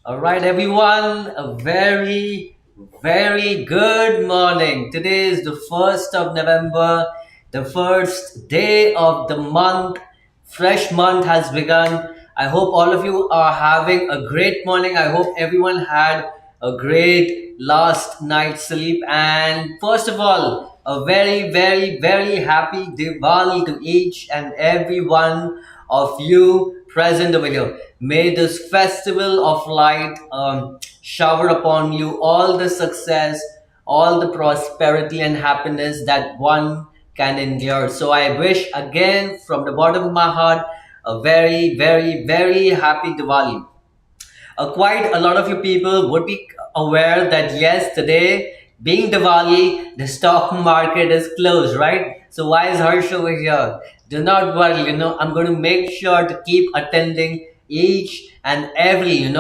All right, everyone, a very good morning. Today is the 1st of November, the first day of the month. Fresh month has begun. I hope all of you are having a great morning. I hope everyone had a great last night's sleep. And first of all, a very happy Diwali to each and every one of you present over here. May this festival of light shower upon you all the success, all the prosperity and happiness that one can endure. So I wish again from the bottom of my heart a very happy Diwali. Quite a lot of you people would be aware that yes, today being Diwali, the stock market is closed, right? So why is Harsh over here? Do not worry, I'm going to make sure to keep attending each and every,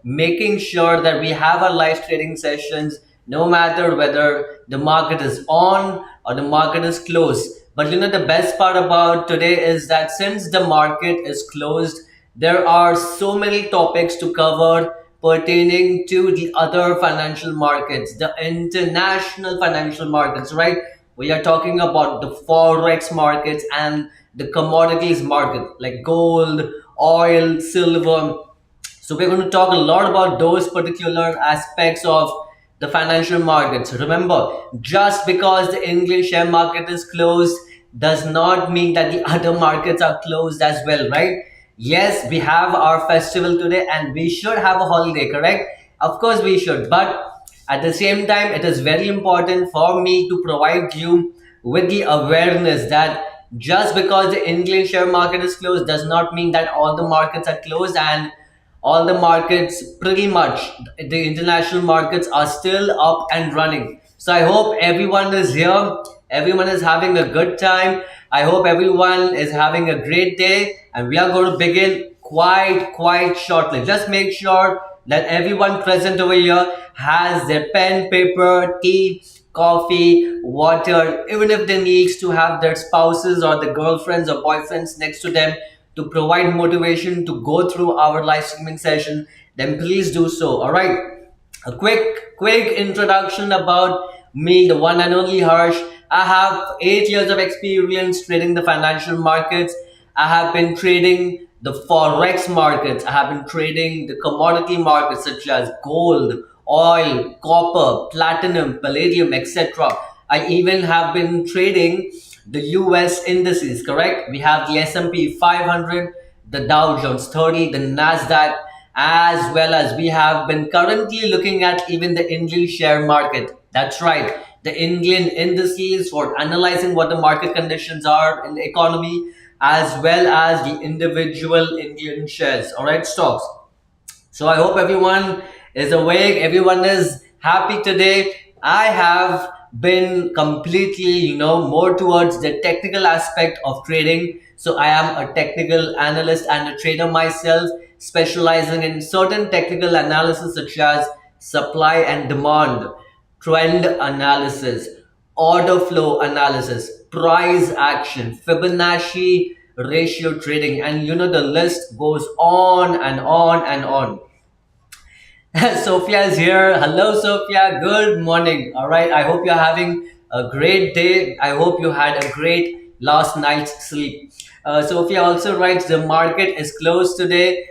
making sure that we have our live trading sessions no matter whether the market is on or the market is closed. But the best part about today is that since the market is closed, there are so many topics to cover pertaining to the other financial markets, the international financial markets, right? We are talking about the Forex markets and the commodities market like gold, oil, silver. So we're going to talk a lot about those particular aspects of the financial markets. Remember, just because the English share market is closed does not mean that the other markets are closed as well, right? Yes, we have our festival today and we should have a holiday, correct? Of course we should, but at the same time, it is very important for me to provide you with the awareness that just because the Indian share market is closed does not mean that all the markets are closed, and all the markets pretty much the international markets are still up and running. So I hope everyone is here, everyone is having a good time. I hope everyone is having a great day, and we are going to begin quite shortly. Just make sure that everyone present over here has their pen, paper, tea, coffee, water, even if they need to have their spouses or the girlfriends or boyfriends next to them to provide motivation to go through our live streaming session, then please do so. All right. A quick introduction about me, the one and only Harsh. I have 8 years of experience trading the financial markets. I have been trading the forex markets. I have been trading the commodity markets such as gold, oil, copper, platinum, palladium, etc. I even have been trading the US indices, correct? We have the S&P 500, the Dow Jones 30, the Nasdaq, as well as we have been currently looking at even the Indian share market. That's right, the Indian indices for analyzing what the market conditions are in the economy, as well as the individual Indian shares, all right, stocks. So I hope everyone is awake, everyone is happy today. I have been completely, more towards the technical aspect of trading. So I am a technical analyst and a trader myself, specializing in certain technical analysis such as supply and demand, trend analysis, order flow analysis, price action, Fibonacci ratio trading, and the list goes on and on and on. Sophia is here. Hello, Sophia. Good morning. All right. I hope you're having a great day. I hope you had a great last night's sleep. Sophia also writes the market is closed today,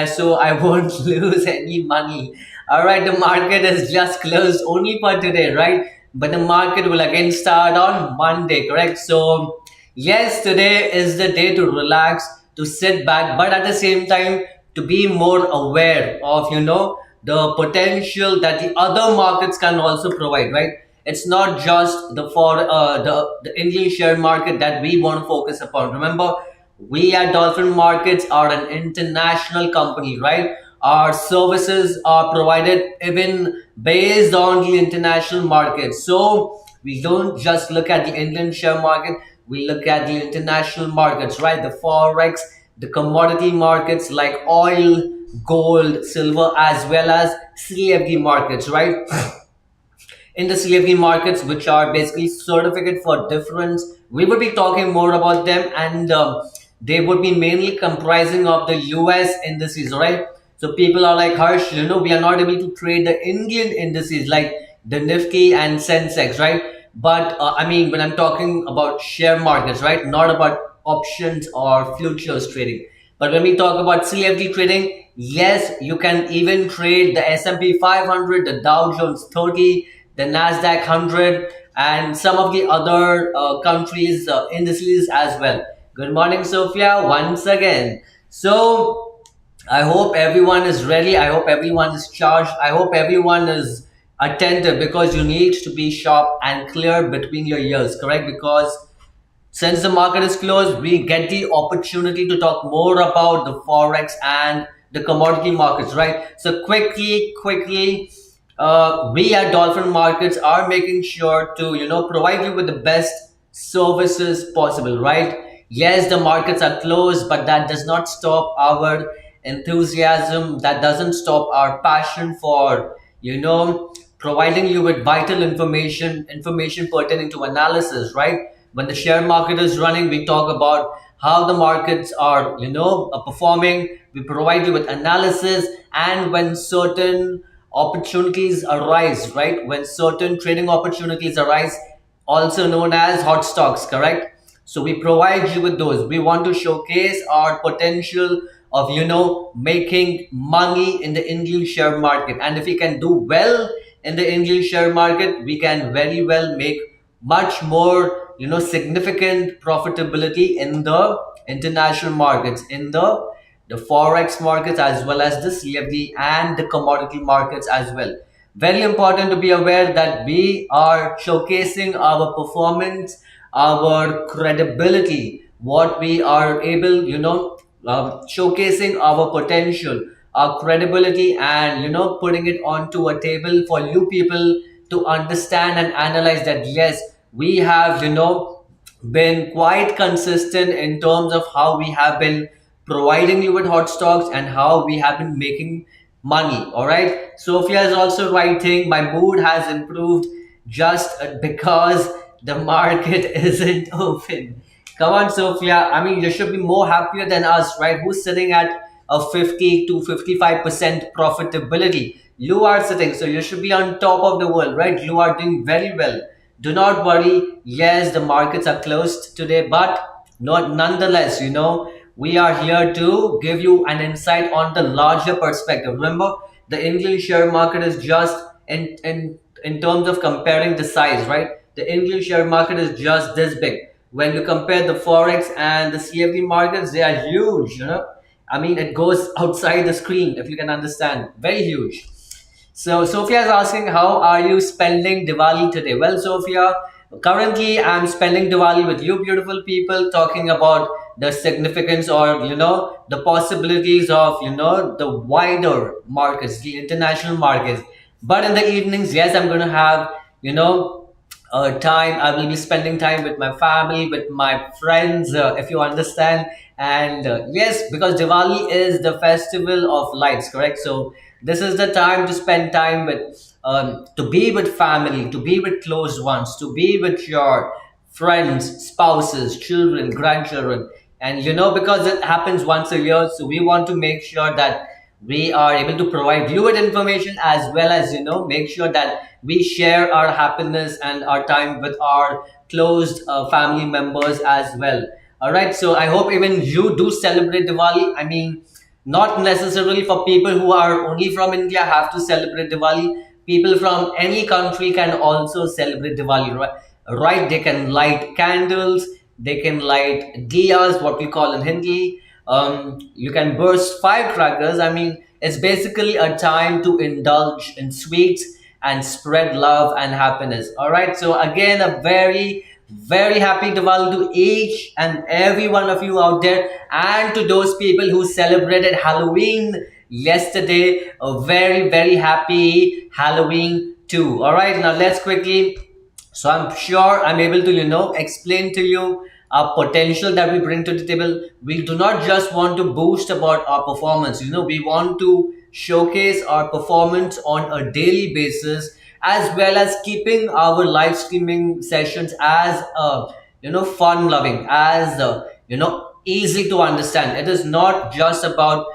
so I won't lose any money. All right. The market is just closed only for today, right? But the market will again start on Monday, correct? So, yes, today is the day to relax, to sit back, but at the same time, to be more aware of the potential that the other markets can also provide, right? It's not just the Indian share market that we want to focus upon. Remember, we at Dolphin Markets are an international company, right? Our services are provided even based on the international market. So we don't just look at the Indian share market, we look at the international markets, right? The forex, the commodity markets like oil, gold, silver, as well as CFD markets, right? In the CFD markets, which are basically certificate for difference, we would be talking more about them, and they would be mainly comprising of the US indices, right? So people are like, Harsh, we are not able to trade the Indian indices like the Nifty and Sensex, right? But I mean, when I'm talking about share markets, right, not about options or futures trading. But when we talk about CFD trading, yes, you can even trade the S&P 500, the Dow Jones 30, the Nasdaq 100, and some of the other countries' indices as well. Good morning, Sophia, once again. So I hope everyone is ready. I hope everyone is charged. I hope everyone is attentive because you need to be sharp and clear between your ears, correct? Because since the market is closed, we get the opportunity to talk more about the forex and the commodity markets, right? So quickly, we at Dolphin Markets are making sure to provide you with the best services possible, right? Yes, the markets are closed, but that does not stop our enthusiasm. That doesn't stop our passion for providing you with vital information pertaining to analysis, right? When the share market is running, we talk about how the markets are performing. We provide you with analysis, and when certain opportunities arise, right, when certain trading opportunities arise, also known as hot stocks, correct? So we provide you with those. We want to showcase our potential of making money in the Indian share market, and if we can do well in the Indian share market, we can very well make much more significant profitability in the international markets, in the forex markets, as well as the CFD and the commodity markets as well. Very important to be aware that we are showcasing our performance, our credibility, what we are able, showcasing our potential, our credibility, and putting it onto a table for you people to understand and analyze that yes, we have been quite consistent in terms of how we have been providing you with hot stocks and how we have been making money. All right, Sophia is also writing, my mood has improved just because the market isn't open. Come on, Sophia, I mean, you should be more happier than us, right? Who's sitting at a 50 to 55% profitability? You are sitting, so you should be on top of the world, right? You are doing very well. Do not worry. Yes, the markets are closed today, but not nonetheless, we are here to give you an insight on the larger perspective. Remember, the English share market is just in terms of comparing the size, right? The English share market is just this big. When you compare the forex and the CFD markets, they are huge. I mean, it goes outside the screen, if you can understand. Very huge. So Sophia is asking, how are you spending Diwali today? Well, Sophia, currently I'm spending Diwali with you beautiful people, talking about the significance or the possibilities of the wider markets, the international markets. But in the evenings, yes, I'm going to have time. I will be spending time with my family, with my friends, if you understand. And yes, because Diwali is the festival of lights, correct? So this is the time to spend time with, to be with family, to be with close ones, to be with your friends, spouses, children, grandchildren. And because it happens once a year, so we want to make sure that we are able to provide you with information, as well as make sure that we share our happiness and our time with our closed family members as well. All right, so I hope even you do celebrate Diwali. I mean, not necessarily for people who are only from India have to celebrate Diwali. People from any country can also celebrate Diwali, right? Right? They can light candles, they can light diyas, what we call in Hindi. You can burst firecrackers. I mean, it's basically a time to indulge in sweets and spread love and happiness. All right. So again, a very happy Diwali to each and every one of you out there, and to those people who celebrated Halloween yesterday. A very happy Halloween too. All right. Now let's quickly, so I'm sure I'm able to, explain to you our potential that we bring to the table. We do not just want to boost about our performance. We want to showcase our performance on a daily basis, as well as keeping our live streaming sessions as fun loving, as easy to understand. It is not just about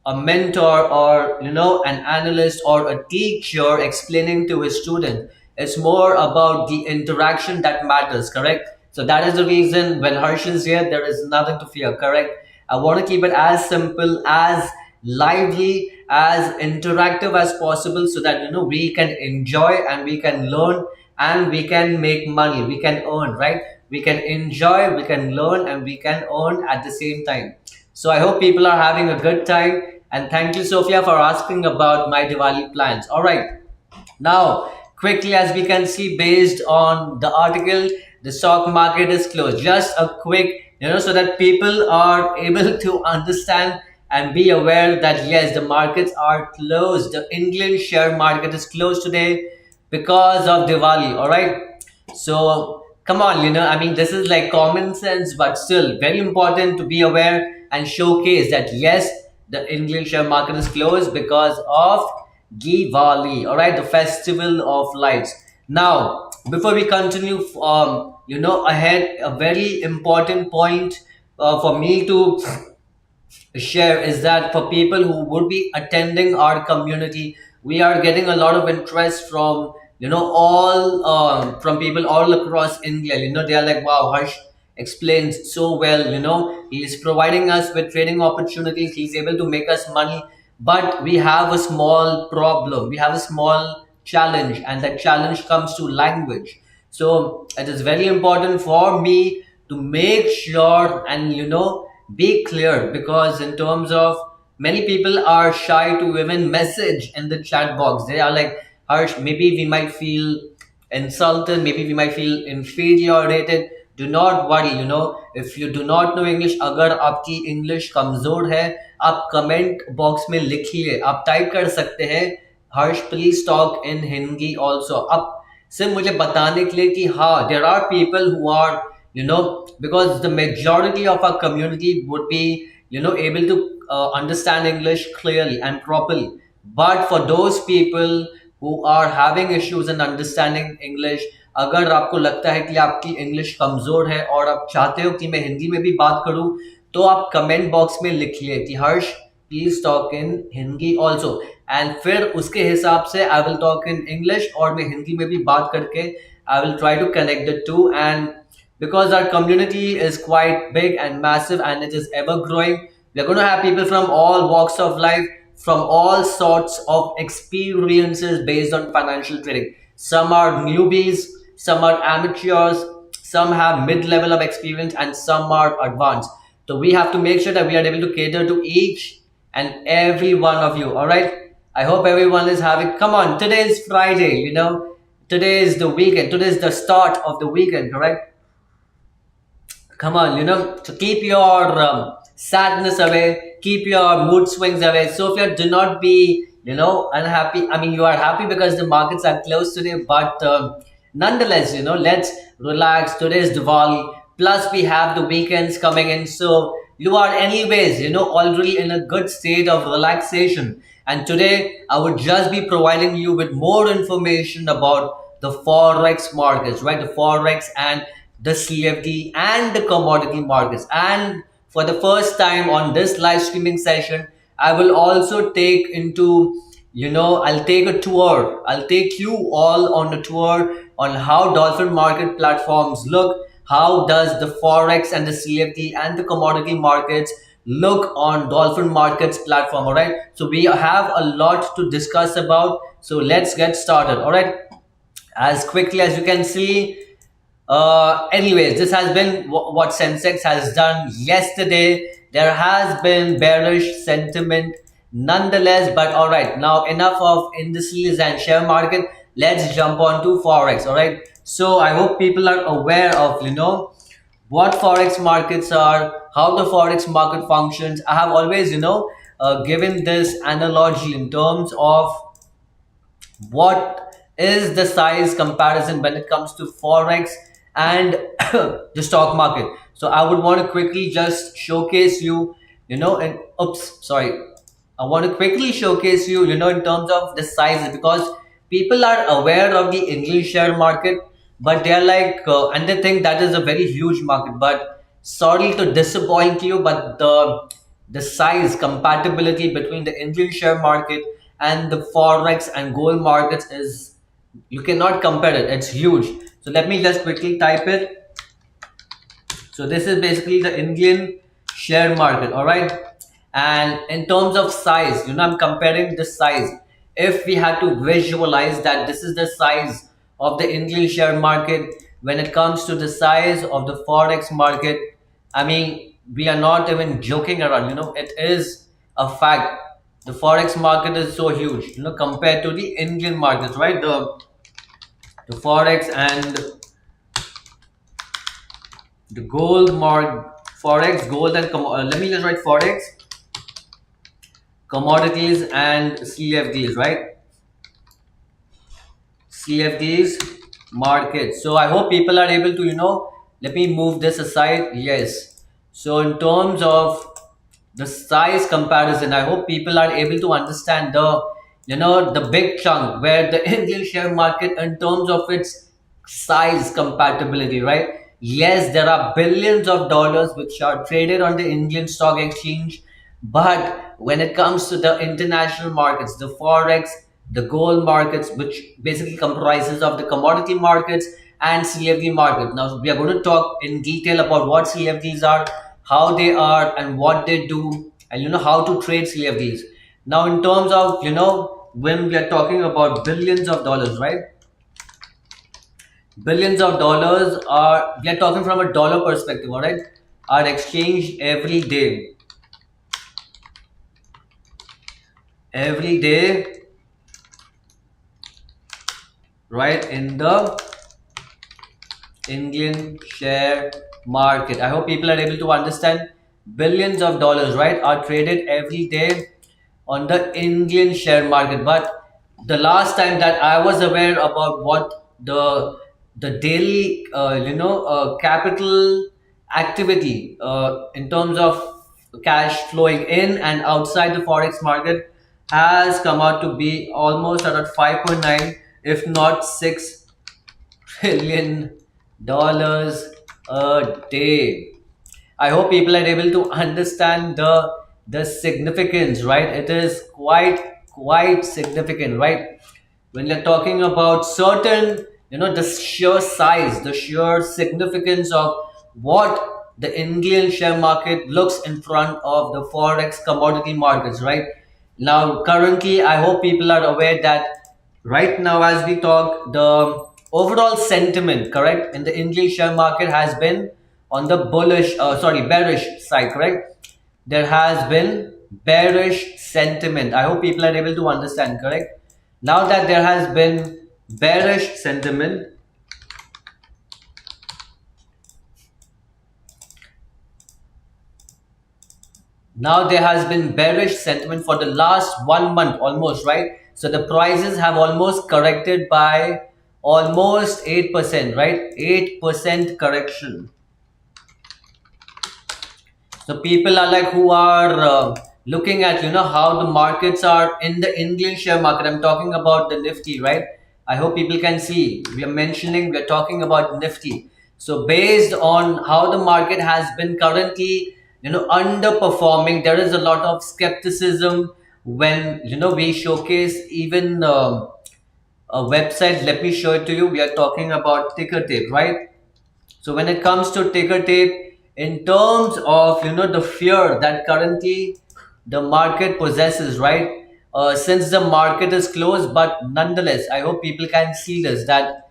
a mentor or an analyst or a teacher explaining to his student. It's more about the interaction that matters, correct? So that is the reason when Harsh is here, there is nothing to fear, correct? I want to keep it as simple, as lively, as interactive as possible, so that we can enjoy and we can learn and we can make money, we can earn, right? We can enjoy, we can learn, and we can earn at the same time. So I hope people are having a good time. And thank you, Sophia, for asking about my Diwali plans. All right. Now, quickly, as we can see, based on the article, the stock market is closed. Just a quick, so that people are able to understand and be aware that yes, the markets are closed. The England share market is closed today because of Diwali. All right. So come on, I mean, this is like common sense, but still very important to be aware and showcase that yes, the English share market is closed because of Diwali. All right, the festival of lights. Now, before we continue, ahead, a very important point for me to share is that for people who would be attending our community, we are getting a lot of interest from all from people all across India. They are like, wow, Harsh explains so well. He is providing us with trading opportunities, he's able to make us money, but we have a small problem, we have a small challenge, and that challenge comes to language. So it is very important for me to make sure and be clear, because in terms of many people are shy to even message in the chat box. They are like, Harsh, maybe we might feel insulted, maybe we might feel inferior. Do not worry, if you do not know English, अगर आपकी English कमजोर है, आप comment box में लिखिए, आप type कर सकते हैं, Harsh please talk in Hindi also. अब सिर्फ मुझे बताने के लिए कि हाँ, there are people who are, because the majority of our community would be able to understand English clearly and properly, but for those people who are having issues in understanding English, अगर आपको लगता है कि आपकी English कमजोर है और आप चाहते हो कि मैं हिंदी में भी बात करूं, तो आप कमेंट बॉक्स में लिखिए कि Harsh please talk in Hindi also, and फिर उसके हिसाब से I will talk in English और मैं हिंदी में भी बात करके I will try to connect the two. And because our community is quite big and massive and it is ever growing, we're going to have people from all walks of life, from all sorts of experiences based on financial trading. Some are newbies, some are amateurs, some have mid-level of experience, and some are advanced. So we have to make sure that we are able to cater to each and every one of you. All right, I hope everyone is having, come on, today is Friday, today is the weekend, today is the start of the weekend, correct? Come on, to keep your sadness away, keep your mood swings away. Sophia, do not be, unhappy. I mean, you are happy because the markets are closed today, but nonetheless, let's relax. Today is Diwali. Plus, we have the weekends coming in. So, you are, anyways, already in a good state of relaxation. And today, I would just be providing you with more information about the Forex markets, right? The Forex and the CFD and the commodity markets. And for the first time on this live streaming session, I will also take into, I'll take a tour. I'll take you all on a tour on how dolphin market platforms look. How does the Forex and the CFD and the commodity markets look on dolphin markets platform? All right. So we have a lot to discuss about. So let's get started. All right. As quickly as you can see, anyways, this has been what Sensex has done yesterday. There has been bearish sentiment nonetheless, but all right, now enough of indices and share market. Let's jump on to Forex. All right, so I hope people are aware of what Forex markets are, how the Forex market functions. I have always given this analogy in terms of what is the size comparison when it comes to Forex and the stock market. So I would want to quickly just showcase you, and oops, sorry. I want to quickly showcase you, in terms of the sizes, because people are aware of the English share market, but they are like, and they think that is a very huge market. But sorry to disappoint you, but the size compatibility between the Indian share market and the forex and gold markets is, you cannot compare it. It's huge. So let me just quickly type it. So this is basically the Indian share market, all right? And in terms of size, I'm comparing the size. If we had to visualize that this is the size of the Indian share market when it comes to the size of the forex market, I mean, we are not even joking around. It is a fact. The forex market is so huge, compared to the Indian markets, right? The forex and the gold mark, forex, gold and let me just write forex, commodities and CFDs, right? CFDs market. So I hope people are able to, let me move this aside. Yes. So in terms of the size comparison, I hope people are able to understand the big chunk where the Indian share market in terms of its size compatibility, right? Yes, there are billions of dollars which are traded on the Indian stock exchange, but when it comes to the international markets, the forex, the gold markets, which basically comprises of the commodity markets and CFD market. Now we are going to talk in detail about what CFDs are, how they are, and what they do, and how to trade CFDs. Now, in terms of when we are talking about billions of dollars, right? Billions of dollars are, we are talking from a dollar perspective, all right? Are exchanged every day, right, in the Indian share market. I hope people are able to understand. Billions of dollars, right, are traded every day on the Indian share market. But the last time that I was aware about what the daily capital activity in terms of cash flowing in and outside the forex market has come out to be almost at 5.9, if not 6 trillion dollars a day. I hope people are able to understand the significance, right? It is quite significant, right? When you're talking about certain, the sheer size, the sheer significance of what the Indian share market looks in front of the forex commodity markets, right? Now, currently, I hope people are aware that right now, as we talk, the overall sentiment, correct, in the Indian share market has been on the bearish side, correct? There has been bearish sentiment. I hope people are able to understand, correct? Now that there has been bearish sentiment, now there has been bearish sentiment for the last 1 month almost, right? So the prices have almost corrected by almost 8%, right? 8% correction. So people are like who are looking at how the markets are in the Indian share market. I'm talking about the Nifty, right? I hope people can see. We're talking about Nifty. So based on how the market has been currently underperforming, there is a lot of skepticism when we showcase even a website. Let me show it to you. We are talking about ticker tape, right? So when it comes to ticker tape, in terms of the fear that currently the market possesses, right? Since the market is closed, but nonetheless, I hope people can see this, that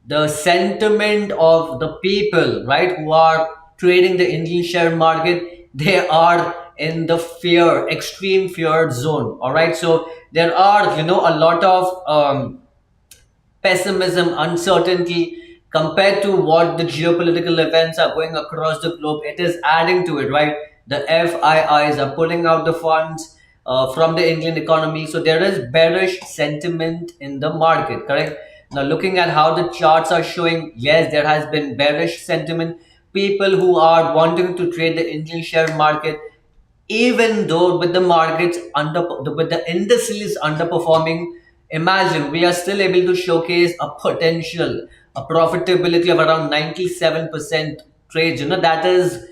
the sentiment of the people, right, who are trading the Indian share market, they are in the fear, extreme fear zone. All right, so there are a lot of pessimism, uncertainty compared to what the geopolitical events are going across the globe. It is adding to it, right? The FIIs are pulling out the funds from the Indian economy. So there is bearish sentiment in the market, correct? Now, looking at how the charts are showing, yes, there has been bearish sentiment. People who are wanting to trade the Indian share market, even though with the markets with the indices underperforming, imagine we are still able to showcase a potential, a profitability of around 97% trades. That is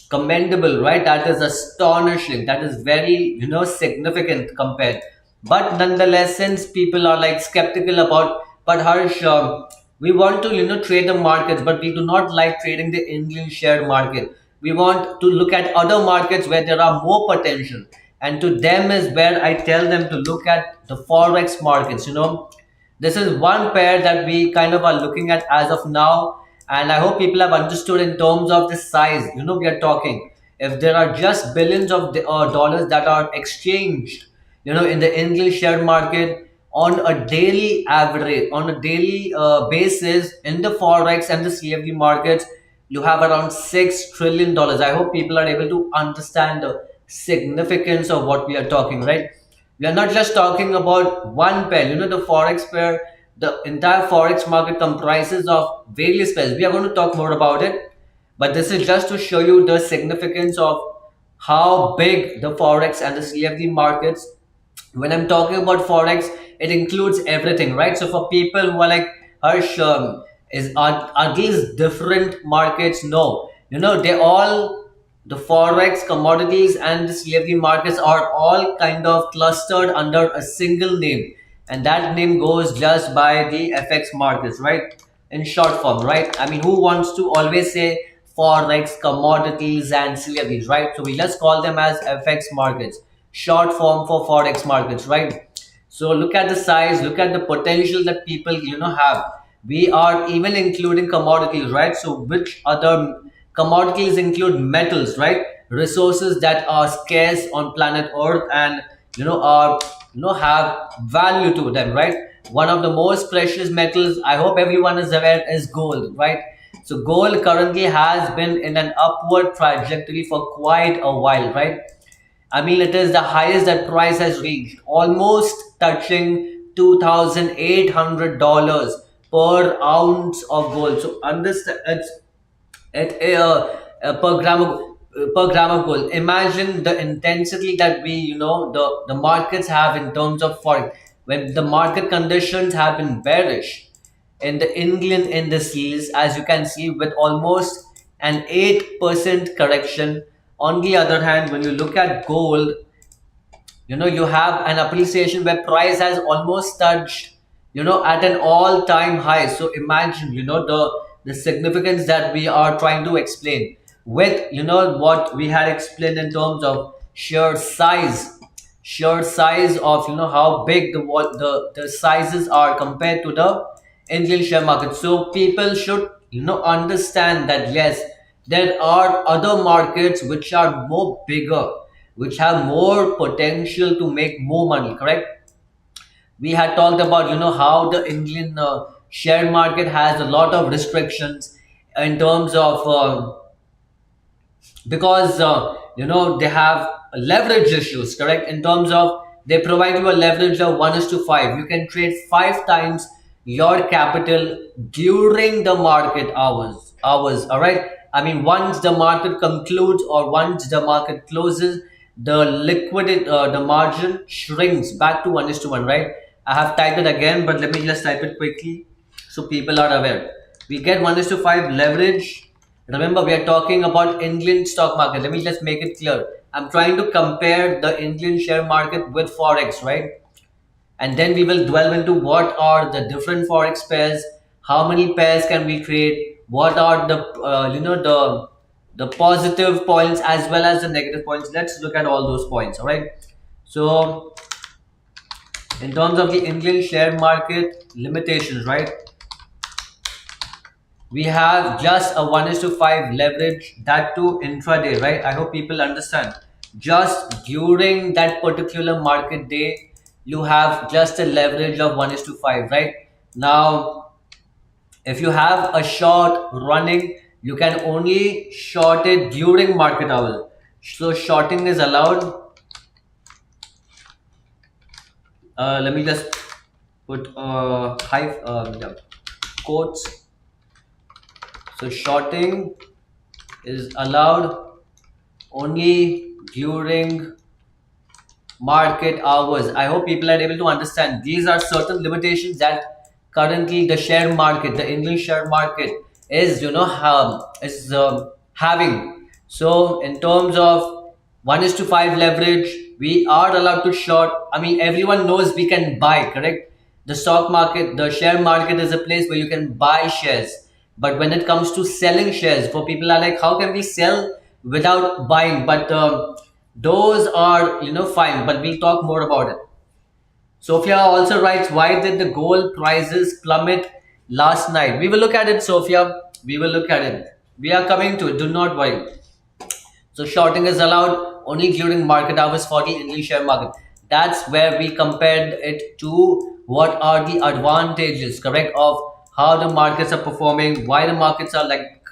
commendable, right? That is astonishing. That is very, significant compared. But nonetheless, since people are like skeptical about, but Harsh, we want to, trade the markets, but we do not like trading the Indian share market. We want to look at other markets where there are more potential. And to them is where I tell them to look at the Forex markets, this is one pair that we kind of are looking at as of now, and I hope people have understood in terms of the size. We are talking, if there are just billions of dollars that are exchanged, in the English share market on a daily average, on a daily basis in the Forex and the CFD markets, you have around $6 trillion. I hope people are able to understand the significance of what we are talking, right? We are not just talking about one pair. The Forex pair, the entire Forex market comprises of various pairs. We are going to talk more about it, but this is just to show you the significance of how big the Forex and the CFD markets. When I'm talking about Forex, it includes everything, right? So for people who are like, Harsh, are these different markets? No, they all, the Forex, commodities, and the CFD markets are all kind of clustered under a single name, and that name goes just by the FX markets, right? In short form, right? I mean, who wants to always say Forex, commodities, and CFDs, right? So we just call them as FX markets, short form for Forex markets, right? So look at the size, look at the potential that people have. We are even including commodities, right? So which other commodities include metals, right? Resources that are scarce on planet Earth and are have value to them, right? One of the most precious metals, I hope everyone is aware, is gold, right? So gold currently has been in an upward trajectory for quite a while, right? I mean, it is the highest that price has reached, almost touching $2,800 per ounce of gold. So understand, it's at per gram of gold. Imagine the intensity that we, the markets have in terms of forex. When the market conditions have been bearish in the Indian indices, as you can see, with almost an 8% correction. On the other hand, when you look at gold, you have an appreciation where price has almost touched at an all-time high. So imagine the significance that we are trying to explain with what we had explained in terms of sheer size of how big the sizes are compared to the Indian share market. So people should understand that yes, there are other markets which are more bigger, which have more potential to make more money, correct? We had talked about how the Indian share market has a lot of restrictions in terms of because they have leverage issues, correct? In terms of they provide you a leverage of 1:5. You can trade 5 times your capital during the market hours, all right? I mean, once the market concludes or once the market closes, the liquidity, the margin shrinks back to 1:1, right? I have typed it again, but let me just type it quickly so people are aware. We get 1:5 leverage. Remember, we are talking about Indian stock market. Let me just make it clear. I'm trying to compare the Indian share market with Forex, right? And then we will dwell into what are the different Forex pairs, how many pairs can we trade, what are the, the positive points as well as the negative points. Let's look at all those points, all right? So, in terms of the Indian share market limitations, right? We have just a 1:5 leverage, that too intraday, right? I hope people understand. Just during that particular market day, you have just a leverage of 1:5, right? Now, if you have a short running, you can only short it during market hours. So shorting is allowed. Let me just put yeah, quotes. So shorting is allowed only during market hours. I hope people are able to understand. These are certain limitations that currently the share market, the English share market, is having. So in terms of 1 is to 5 leverage, we are allowed to short. I mean, everyone knows we can buy, correct? The stock market, the share market is a place where you can buy shares. But when it comes to selling shares, for people are like, how can we sell without buying? But those are, fine. But we'll talk more about it. Sophia also writes, why did the gold prices plummet last night? We will look at it, Sophia. We will look at it. We are coming to it. Do not worry. So shorting is allowed only during market hours for the Indian share market. That's where we compared it to what are the advantages, correct, of how the markets are performing, why the markets are like,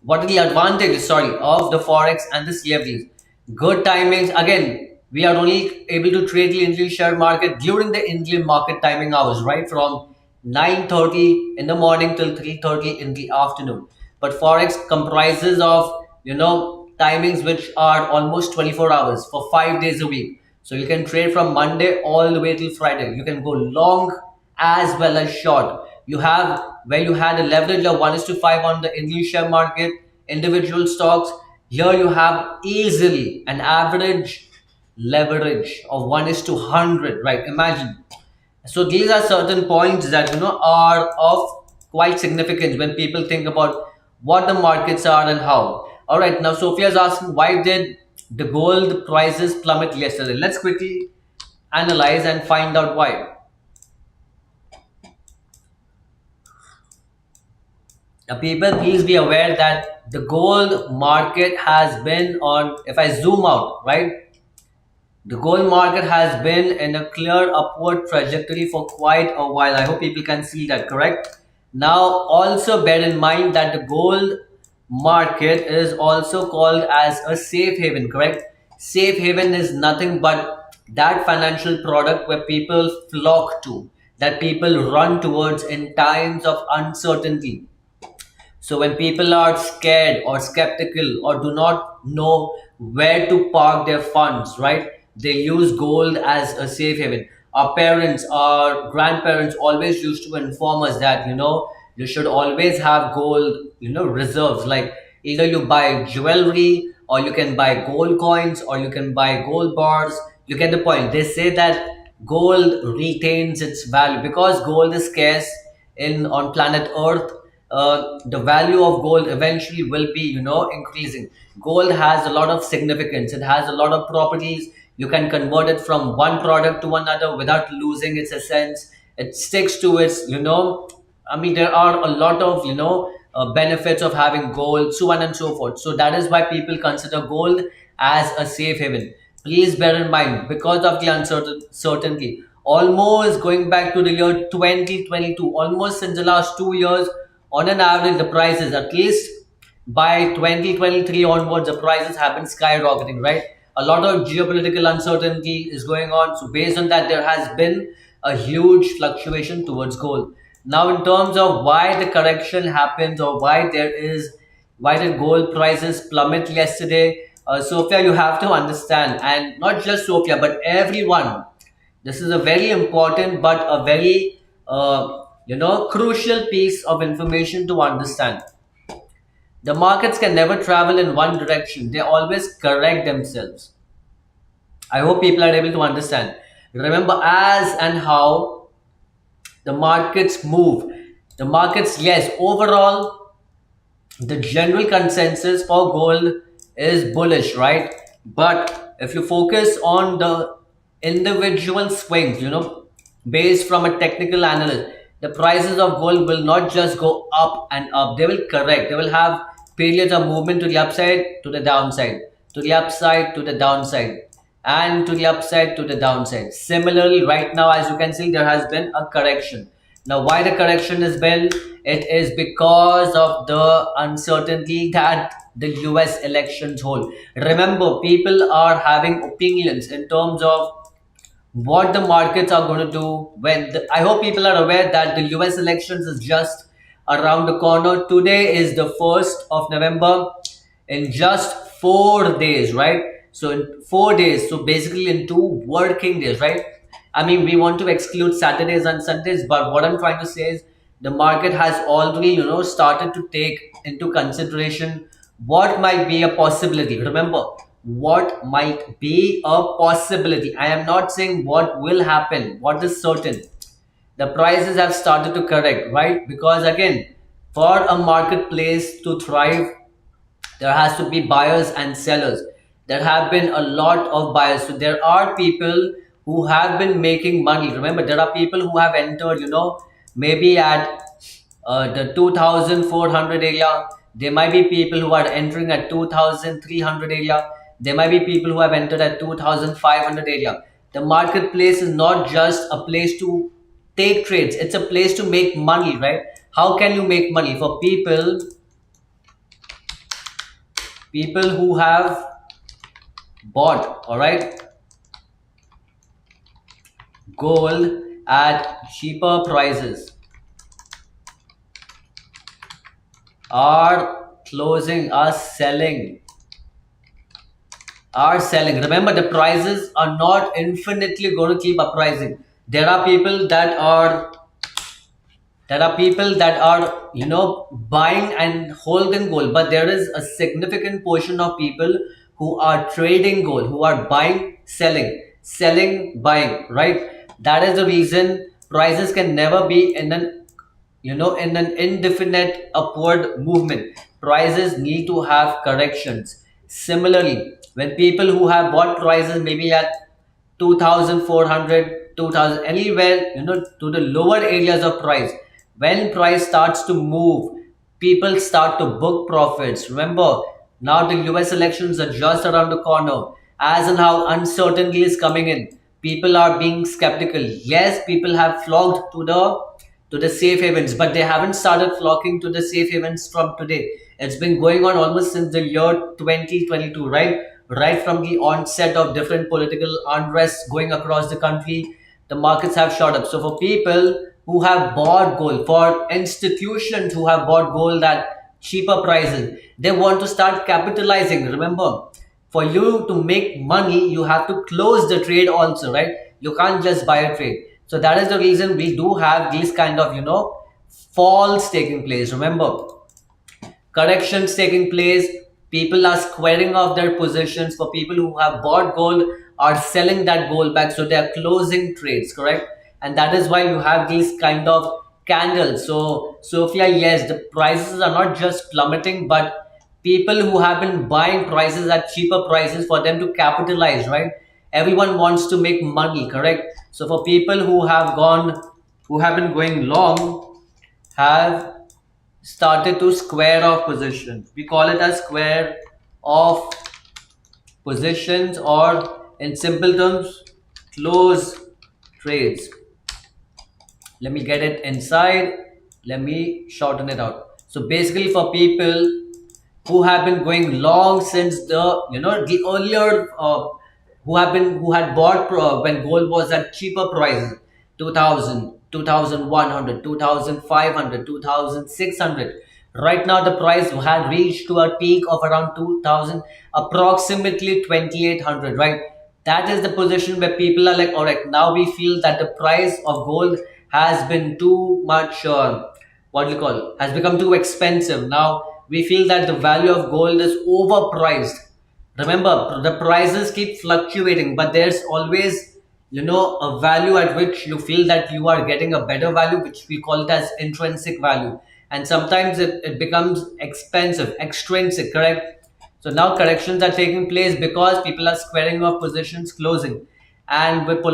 what are the advantages, sorry, of the forex and the CFDs. Good timings. Again, we are only able to trade the Indian share market during the Indian market timing hours, right, from 9:30 in the morning till 3:30 in the afternoon. But forex comprises of timings which are almost 24 hours for 5 days a week. So you can trade from Monday all the way till Friday. You can go long as well as short. You have where you had a leverage of 1 is to 5 on the Indian share market, individual stocks. Here you have easily an average leverage of 1 is to 100, right? Imagine. So these are certain points that are of quite significance when people think about what the markets are and how. All right, now Sophia is asking, why did the gold prices plummet yesterday? Let's quickly analyze and find out why. Now people, please be aware that the gold market has been on, if I zoom out, right, the gold market has been in a clear upward trajectory for quite a while. I hope people can see that, correct? Now, also bear in mind that the gold market is also called as a safe haven, correct? Safe haven is nothing but that financial product where people flock to, that people run towards in times of uncertainty. So when people are scared or skeptical or do not know where to park their funds, right? They use gold as a safe haven. Our parents, our grandparents always used to inform us that, you should always have gold, reserves. Like either you buy jewelry or you can buy gold coins or you can buy gold bars. You get the point. They say that gold retains its value because gold is scarce in on planet Earth. The value of gold eventually will be increasing. Gold has a lot of significance. It has a lot of properties. You can convert it from one product to another without losing its essence. It sticks to its I mean, there are a lot of benefits of having gold, so on and so forth. So that is why people consider gold as a safe haven. Please bear in mind, because of the uncertainty, almost going back to the year 2022, almost since the last 2 years, on an average, the prices, at least by 2023 onwards, the prices have been skyrocketing, right? A lot of geopolitical uncertainty is going on. So based on that, there has been a huge fluctuation towards gold. Now, in terms of why the correction happens or why did gold prices plummet yesterday? Sophia, you have to understand, and not just Sophia, but everyone. This is a very important but a very crucial piece of information to understand. The markets can never travel in one direction. They always correct themselves. I hope people are able to understand. Remember, as and how the markets move. The markets, yes, overall, the general consensus for gold is bullish, right? But if you focus on the individual swings, based from a technical analyst, the prices of gold will not just go up and up. They will correct. They will have periods of movement to the upside, to the downside, to the upside, to the downside, and to the upside, to the downside. Similarly, right now, as you can see, there has been a correction. Now, why the correction has been? It is because of the uncertainty that the US elections hold. Remember, people are having opinions in terms of what the markets are going to do I hope people are aware that the US elections is just around the corner. Today is the 1st of November. In just 4 days, right? So in 4 days, so basically in 2 working days, right? I mean, we want to exclude Saturdays and Sundays, but what I'm trying to say is the market has already started to take into consideration What might be a possibility? Remember, what might be a possibility. I am not saying what will happen, what is certain. The prices have started to correct, right? Because again, for a marketplace to thrive, there has to be buyers and sellers. There have been a lot of buyers, so there are people who have been making money. Remember, there are people who have entered, maybe at the 2400 area. There might be people who are entering at 2300 area. There might be people who have entered at 2500 area. The marketplace is not just a place to take trades, it's a place to make money, right? How can you make money? For people who have bought, all right, gold at cheaper prices, are closing, are selling. Remember, the prices are not infinitely going to keep uprising. There are people that are buying and holding gold, but there is a significant portion of people who are trading gold, who are buying, selling, buying, right? That is the reason prices can never be in an indefinite upward movement. Prices need to have corrections. Similarly, when people who have bought prices maybe at 2400, 2000, anywhere, to the lower areas of price, when price starts to move, people start to book profits. Remember, now the US elections are just around the corner. As and how uncertainty is coming in, people are being skeptical. Yes, people have flocked to the safe havens, but they haven't started flocking to the safe havens from today. It's been going on almost since the year 2022, right? Right from the onset of different political unrest going across the country, the markets have shot up. So for people who have bought gold, for institutions who have bought gold at cheaper prices, they want to start capitalizing. Remember, for you to make money, you have to close the trade also, right? You can't just buy a trade. So that is the reason we do have these kind of falls taking place. Remember, corrections taking place, people are squaring off their positions. For people who have bought gold, are selling that gold back, so they are closing trades, correct? And that is why you have these kind of candles. So Sophia, yes, the prices are not just plummeting, but people who have been buying prices at cheaper prices, for them to capitalize, right? Everyone wants to make money, correct? So for people who have been going long, have started to square off positions. We call it as square off positions, or in simple terms, close trades. Let me get it inside. Let me shorten it out. So basically, for people who have been going long since the earlier, who had bought when gold was at cheaper prices, 2000, 2100, 2500, 2600. Right now the price had reached to a peak of around 2000, approximately 2800, right? That is the position where people are like, all right, now we feel that the price of gold has been too much, what do you call, has become too expensive. Now we feel that the value of gold is overpriced. Remember, the prices keep fluctuating, but there's always a value at which you feel that you are getting a better value, which we call it as intrinsic value. And sometimes it becomes expensive, extrinsic, correct? So now corrections are taking place because people are squaring off positions, closing. And with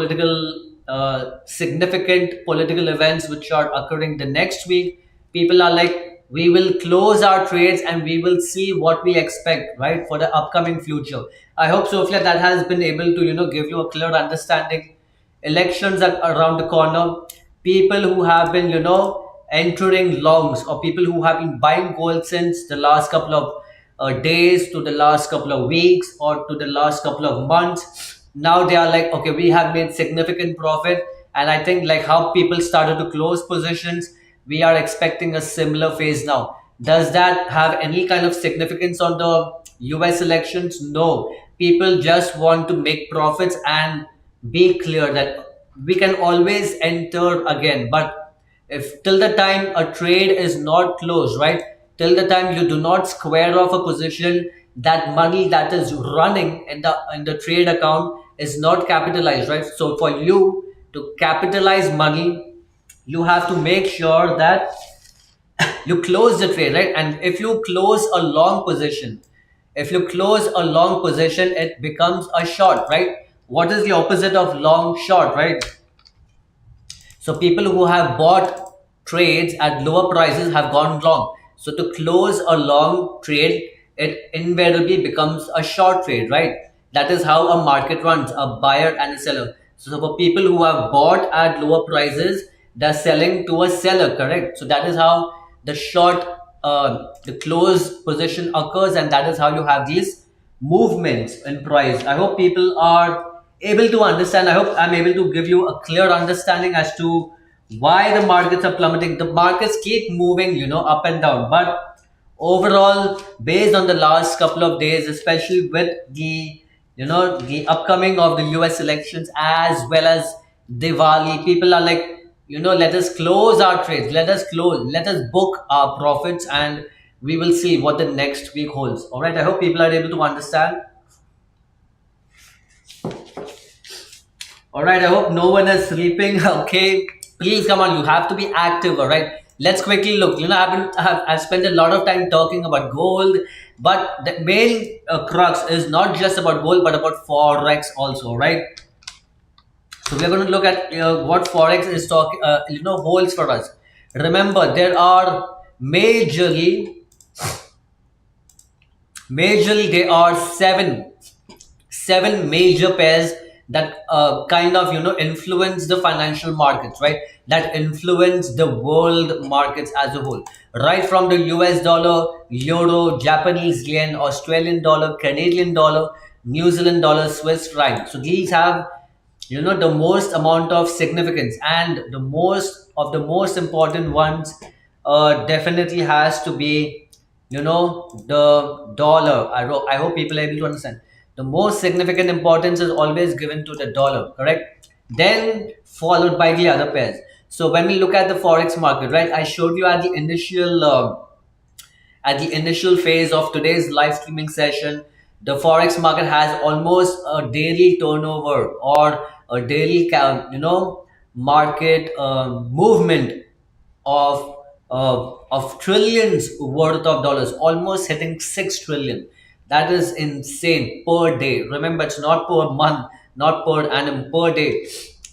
significant political events which are occurring the next week, people are like, we will close our trades and we will see what we expect, right, for the upcoming future. I hope, Sophia, that has been able to give you a clear understanding. Elections are around the corner. People who have been entering longs, or people who have been buying gold since the last couple of days, to the last couple of weeks, or to the last couple of months, now they are like, okay, we have made significant profit. And I think, like how people started to close positions, we are expecting a similar phase now. Does that have any kind of significance on the US elections? No. People just want to make profits and be clear that we can always enter again. But if till the time a trade is not closed, right, till the time you do not square off a position, that money that is running in the trade account is not capitalized, right? So for you to capitalize money, you have to make sure that you close the trade, right? And if you close a long position, it becomes a short, right? What is the opposite of long short, right? So people who have bought trades at lower prices have gone long. So to close a long trade, it invariably becomes a short trade, right? That is how a market runs, a buyer and a seller. So for people who have bought at lower prices, they're selling to a seller, correct? So that is how the short, the close position occurs, and that is how you have these movements in price. I hope people are able to understand. I hope I'm able to give you a clear understanding as to why the markets are plummeting. The markets keep moving, up and down. But overall, based on the last couple of days, especially with the upcoming of the US elections as well as Diwali, people are like, let us close our trades, let us book our profits, and we will see what the next week holds. All right. I hope people are able to understand. All right, I hope no one is sleeping. Okay, please come on. You have to be active. All right, let's quickly look. I've spent a lot of time talking about gold, but the main crux is not just about gold, but about forex also. Right. So we're going to look at what forex is talking. Holds for us. Remember, there are majorly there are seven major pairs that kind of influence the financial markets, right? That influence the world markets as a whole, right from the US dollar, euro, Japanese yen, Australian dollar, Canadian dollar, New Zealand dollar, Swiss franc. So these have the most amount of significance, and the most important ones definitely has to be the dollar. I hope people are able to understand. The most significant importance is always given to the dollar, correct? Then followed by the other pairs. So when we look at the forex market, right, I showed you at the initial phase of today's live streaming session, the forex market has almost a daily turnover or a daily market movement of trillions worth of dollars, almost hitting 6 trillion. That is insane per day. Remember, it's not per month, not per annum, per day.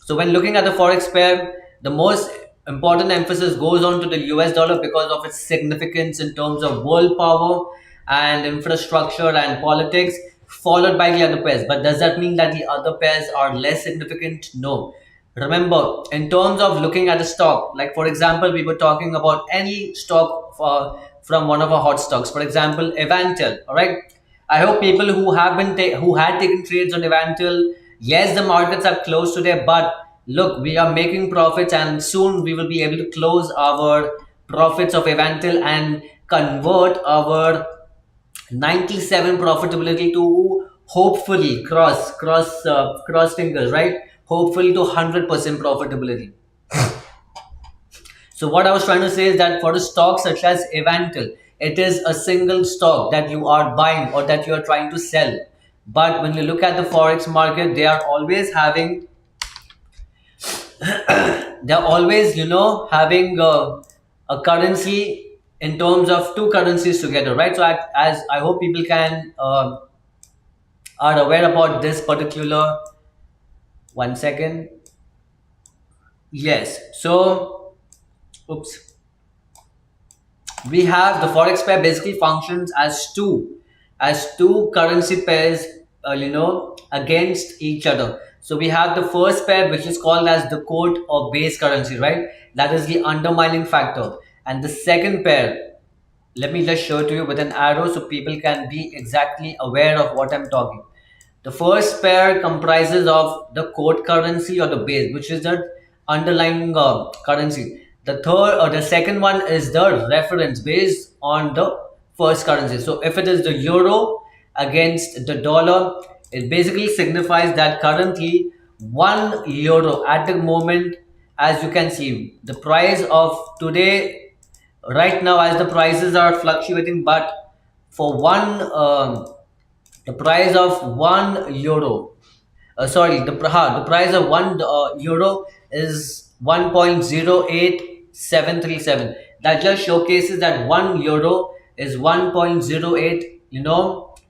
So when looking at the forex pair, the most important emphasis goes on to the US dollar because of its significance in terms of world power and infrastructure and politics, followed by the other pairs. But does that mean that the other pairs are less significant? No. Remember, in terms of looking at a stock, like for example, we were talking about any stock from one of our hot stocks, for example, Evantel. All right. I hope people who had taken trades on Evantel, yes, the markets are closed today, but look, we are making profits, and soon we will be able to close our profits of Evantel and convert our 97 profitability to hopefully cross fingers, right? Hopefully to 100% profitability. So what I was trying to say is that for a stock such as Evantel, it is a single stock that you are buying or that you are trying to sell. But when you look at the forex market, they are always having a currency in terms of two currencies together, right? So as I hope people can are aware about this particular. One second. Yes. So, oops. We have the forex pair basically functions as two currency pairs, against each other. So we have the first pair, which is called as the quote or base currency, right? That is the undermining factor. And the second pair, let me just show it to you with an arrow so people can be exactly aware of what I'm talking. The first pair comprises of the quote currency or the base, which is the underlying currency. The second one is the reference based on the first currency. So if it is the euro against the dollar, it basically signifies that currently 1 euro at the moment, as you can see, the price of today right now as the prices are fluctuating, but for the price of 1 euro, sorry, the price of 1 euro is 1.08737. That just showcases that 1 euro is 1.08,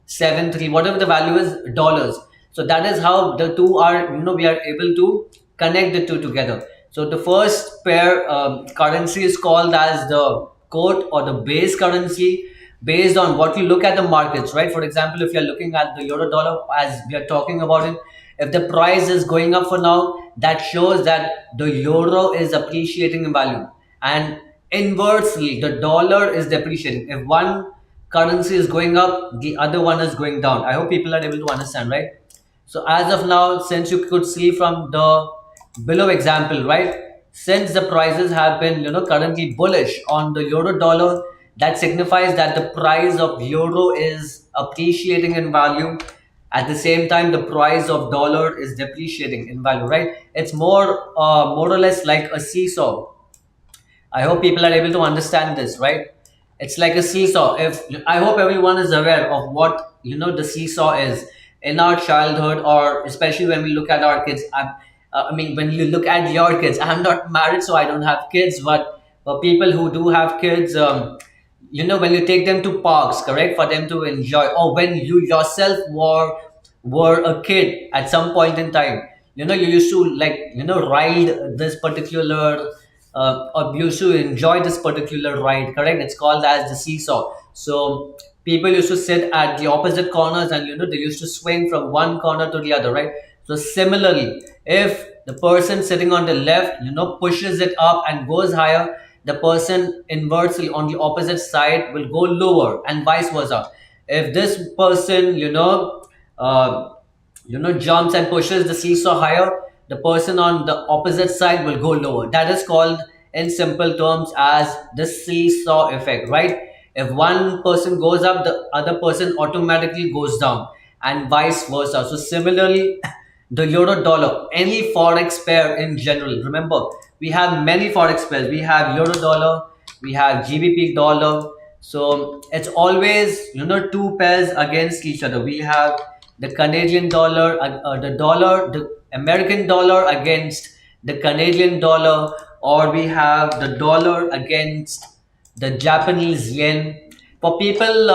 73, whatever the value is, dollars. So that is how the two are, we are able to connect the two together. So the first pair currency is called as the quote or the base currency, based on what you look at the markets, right? For example, if you're looking at the euro dollar as we are talking about it, if the price is going up for now, that shows that the euro is appreciating in value. And inversely, the dollar is depreciating. If one currency is going up, the other one is going down. I hope people are able to understand, right? So as of now, since you could see from the below example, right? Since the prices have been, currently bullish on the euro dollar, that signifies that the price of euro is appreciating in value. At the same time, the price of dollar is depreciating in value, right? It's more or less like a seesaw. I hope people are able to understand this, right? It's like a seesaw. If I hope everyone is aware of what the seesaw is in our childhood, or especially when we look at our kids. I mean, when you look at your kids, I'm not married, so I don't have kids. But for people who do have kids, when you take them to parks, correct, for them to enjoy, or when you yourself were a kid at some point in time, you used to, like, ride this particular or used to enjoy this particular ride, correct? It's called as the seesaw. So people used to sit at the opposite corners, and they used to swing from one corner to the other, right? So similarly, if the person sitting on the left, pushes it up and goes higher, the person inversely on the opposite side will go lower, and vice versa. If this person, jumps and pushes the seesaw higher, the person on the opposite side will go lower. That is called, in simple terms, as the seesaw effect, right? If one person goes up, the other person automatically goes down, and vice versa. So similarly, the euro dollar, any forex pair in general, remember, we have many forex pairs. We have euro dollar, we have gbp dollar. So it's always, two pairs against each other. We have the Canadian dollar, the American dollar against the Canadian dollar, or we have the dollar against the Japanese yen. For people,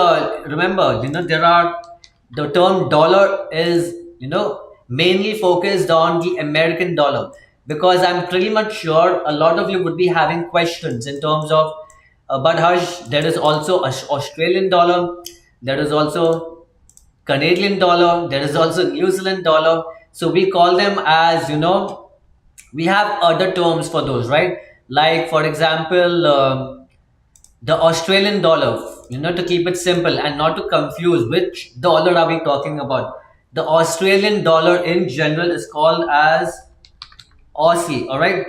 remember, the term dollar is, mainly focused on the American dollar, because I'm pretty much sure a lot of you would be having questions in terms of, but Harsh, there is also a Australian dollar, there is also Canadian dollar, there is also New Zealand dollar. So we call them as, we have other terms for those, right? Like, for example, the Australian dollar, to keep it simple and not to confuse which dollar are we talking about. The Australian dollar in general is called as Aussie, all right?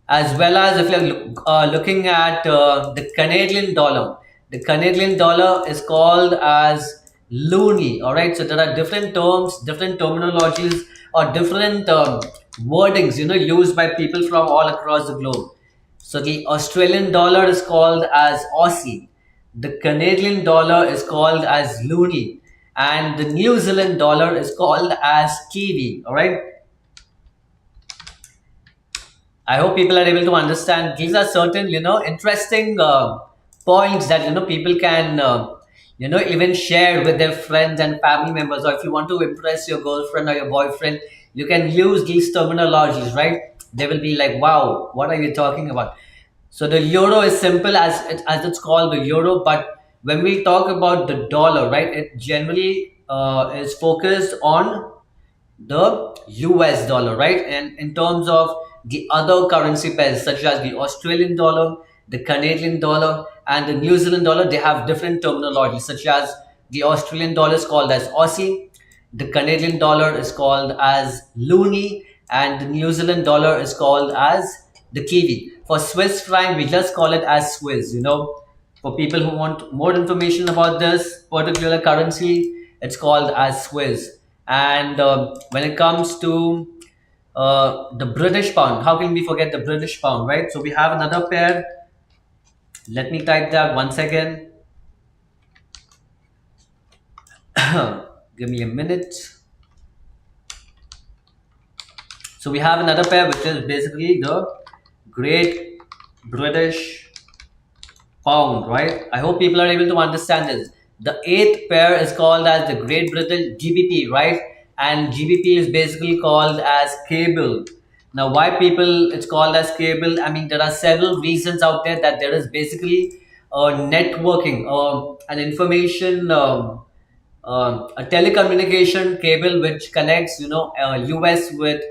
As well as if you're looking at the Canadian dollar, the Canadian dollar is called as loony. All right, so there are different terms, different terminologies, or different wordings, used by people from all across the globe. So the Australian dollar is called as Aussie, the Canadian dollar is called as loony, and the New Zealand dollar is called as Kiwi. All right. I hope people are able to understand. These are certain, interesting points that people can, even share with their friends and family members. Or if you want to impress your girlfriend or your boyfriend, you can use these terminologies, right? They will be like, "Wow, what are you talking about?" So the euro is simple as it's called, the euro. But when we talk about the dollar, right, it generally is focused on the US dollar, right? And in terms of the other currency pairs, such as the Australian dollar, the Canadian dollar, and the New Zealand dollar, they have different terminology, such as the Australian dollar is called as Aussie, the Canadian dollar is called as Loonie, and the New Zealand dollar is called as the Kiwi. For Swiss franc, we just call it as Swiss, For people who want more information about this particular currency, it's called as Swiss. And when it comes to the British pound, how can we forget the British pound, right? So we have another pair Let me type that once again. Give me a minute. So we have another pair, which is basically the Great British Pound, right? I hope people are able to understand this. The eighth pair is called as the Great Britain GBP, right? And GBP is basically called as cable. Now, why people it's called as cable? I mean, there are several reasons out there that there is basically networking, an information, a telecommunication cable which connects, US with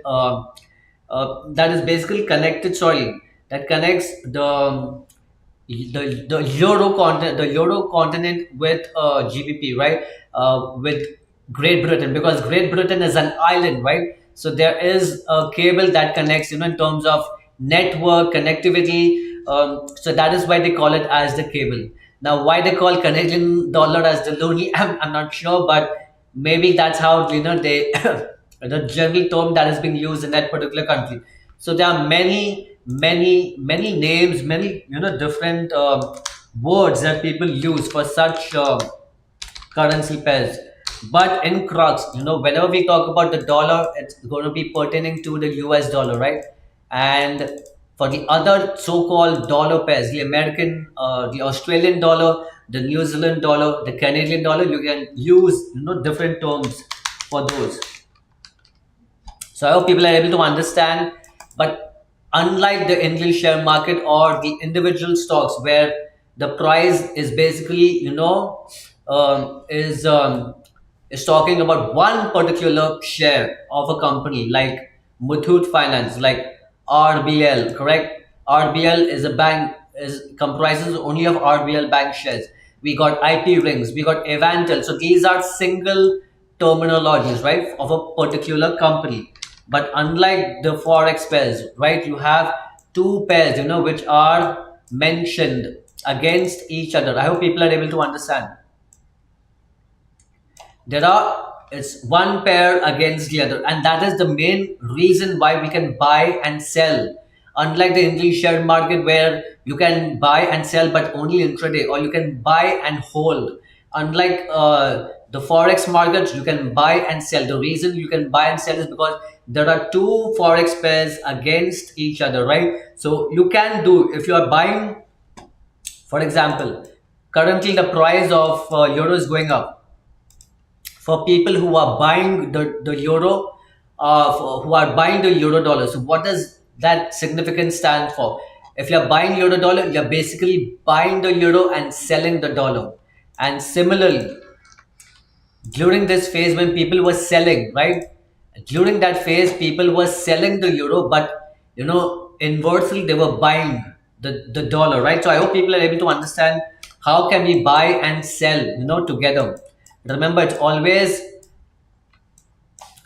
that is basically connected. Sorry, that connects the Euro continent with GBP, right? With Great Britain, because Great Britain is an island, right? So there is a cable that connects, in terms of network connectivity. So that is why they call it as the cable. Now, why they call Canadian dollar as the loonie, I'm not sure, but maybe that's how they the general term that is being used in that particular country. So there are many names, many different words that people use for such currency pairs. But in crux, whenever we talk about the dollar, it's going to be pertaining to the US dollar, right? And for the other so-called dollar pairs, the American, the Australian dollar, the New Zealand dollar, the Canadian dollar, you can use different terms for those. So I hope people are able to understand. But unlike the Indian share market or the individual stocks, where the price is basically, is talking about one particular share of a company like Muthoot Finance, like RBL, correct? RBL is a bank, is comprises only of RBL bank shares. We got IP rings, we got Evantel. So these are single terminologies, right, of a particular company. But unlike the forex pairs, right, you have two pairs, which are mentioned against each other. I hope people are able to understand. There are It's one pair against the other, and that is the main reason why we can buy and sell. Unlike the English share market, where you can buy and sell but only intraday, or you can buy and hold. Unlike the forex market, you can buy and sell. The reason you can buy and sell is because there are two forex pairs against each other, right? So you can do, if you are buying, for example, currently the price of euro is going up. For people who are buying the euro, who are buying the euro dollar. So what does that significance stand for? If you're buying euro dollar, you're basically buying the euro and selling the dollar. And similarly, during this phase when people were selling, right? During that phase, people were selling the euro, but inversely they were buying the dollar, right? So I hope people are able to understand how can we buy and sell, together. Remember, it's always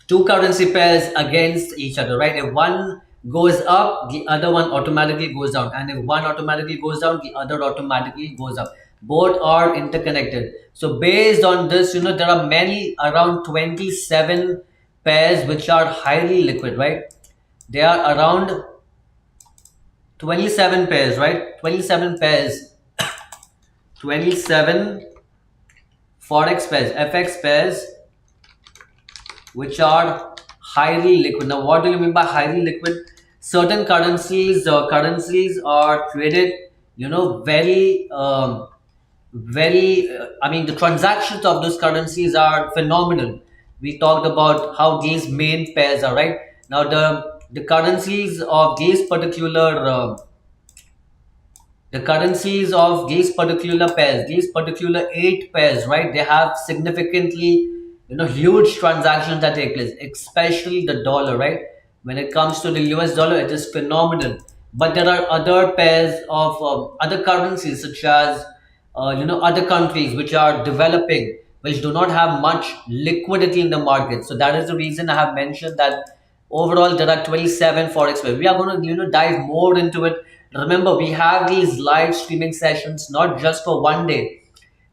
two currency pairs against each other, right? If one goes up, the other one automatically goes down, and if one automatically goes down, the other automatically goes up. Both are interconnected. So based on this, there are many, around 27 pairs which are highly liquid, right? They are around 27 pairs, right? 27 pairs, 27 forex pairs, FX pairs, which are highly liquid. Now, what do you mean by highly liquid? Certain currencies are traded, very, I mean, the transactions of those currencies are phenomenal. We talked about how these main pairs are, right? Now, the currencies of these particular pairs, these particular eight pairs, right? They have significantly, huge transactions that take place, especially the dollar, right? When it comes to the US dollar, it is phenomenal. But there are other pairs of other currencies, such as, other countries which are developing, which do not have much liquidity in the market. So that is the reason I have mentioned that overall there are 27 forex pairs. We are going to, dive more into it. Remember, we have these live streaming sessions not just for one day.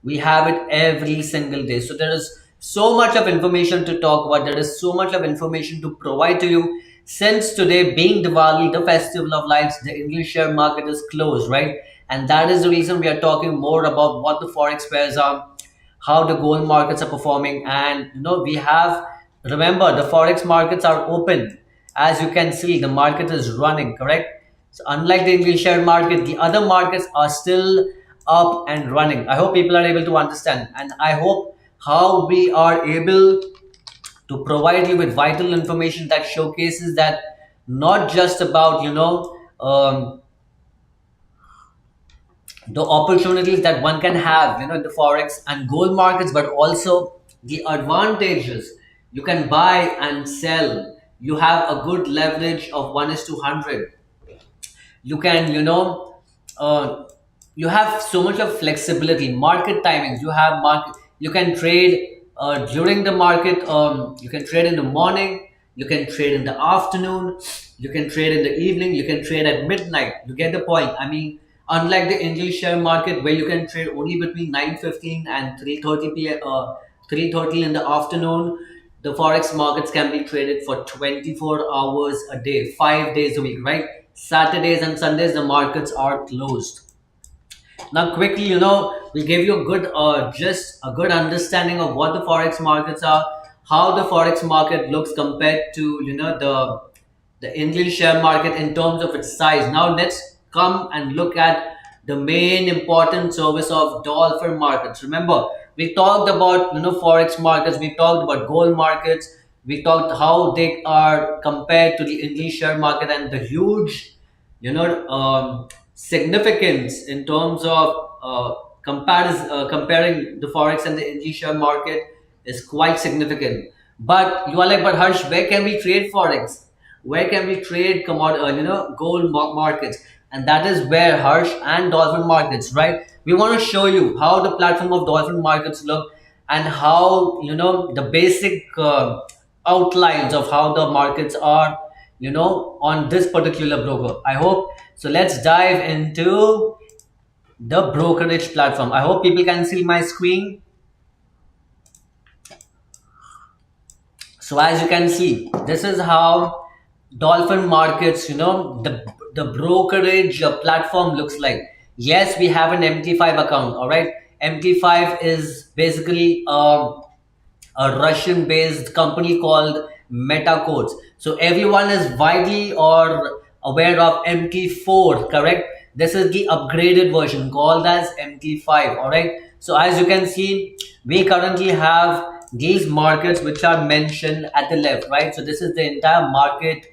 We have it every single day. So there is so much of information to talk about. There is so much of information to provide to you. Since today being Diwali, the festival of lights, the English share market is closed, right? and that is the reason we are talking more about what the forex pairs are, how the gold markets are performing. And we have, remember, the forex markets are open. As you can see, the market is running, correct? So unlike the English share market, the other markets are still up and running. I hope people are able to understand, and I hope how we are able to provide you with vital information that showcases that not just about the opportunities that one can have in the forex and gold markets, but also the advantages. You can buy and sell. You have a good leverage of 1 is to 100. You can uh, you have so much of flexibility, market timings. You have market, you can trade during the market. You can trade in the morning, you can trade in the afternoon, you can trade in the evening, you can trade at midnight. You get the point. I mean, unlike the English share market where you can trade only between 9:15 and 3:30 p.m. 3:30 in the afternoon, the forex markets can be traded for 24 hours a day, 5 days a week, right? Saturdays and Sundays the markets are closed. Now, quickly, we'll give you a good, just a good understanding of what the forex markets are, how the forex market looks compared to, the Indian share market in terms of its size. Now, let's come and look at the main important service of dolphin markets. Remember, we talked about, forex markets, we talked about gold markets, we talked how they are compared to the Indian share market, and the huge significance in terms of comparing the forex and the Indian share market is quite significant. But you are like, but Harsh, where can we trade forex? Where can we trade gold markets? And that is where Harsh and dolphin markets, right? We want to show you how the platform of dolphin markets look, and how the basic outlines of how the markets are on this particular broker. I hope so. Let's dive into the brokerage platform. I hope people can see my screen. So as you can see, this is how dolphin markets, the brokerage platform looks like. Yes, we have an MT5 account. All right, MT5 is basically a Russian based company called MetaCodes. So everyone is widely or aware of MT4, correct? This is the upgraded version called as MT5. All right. So as you can see, we currently have these markets which are mentioned at the left, right? So this is the entire market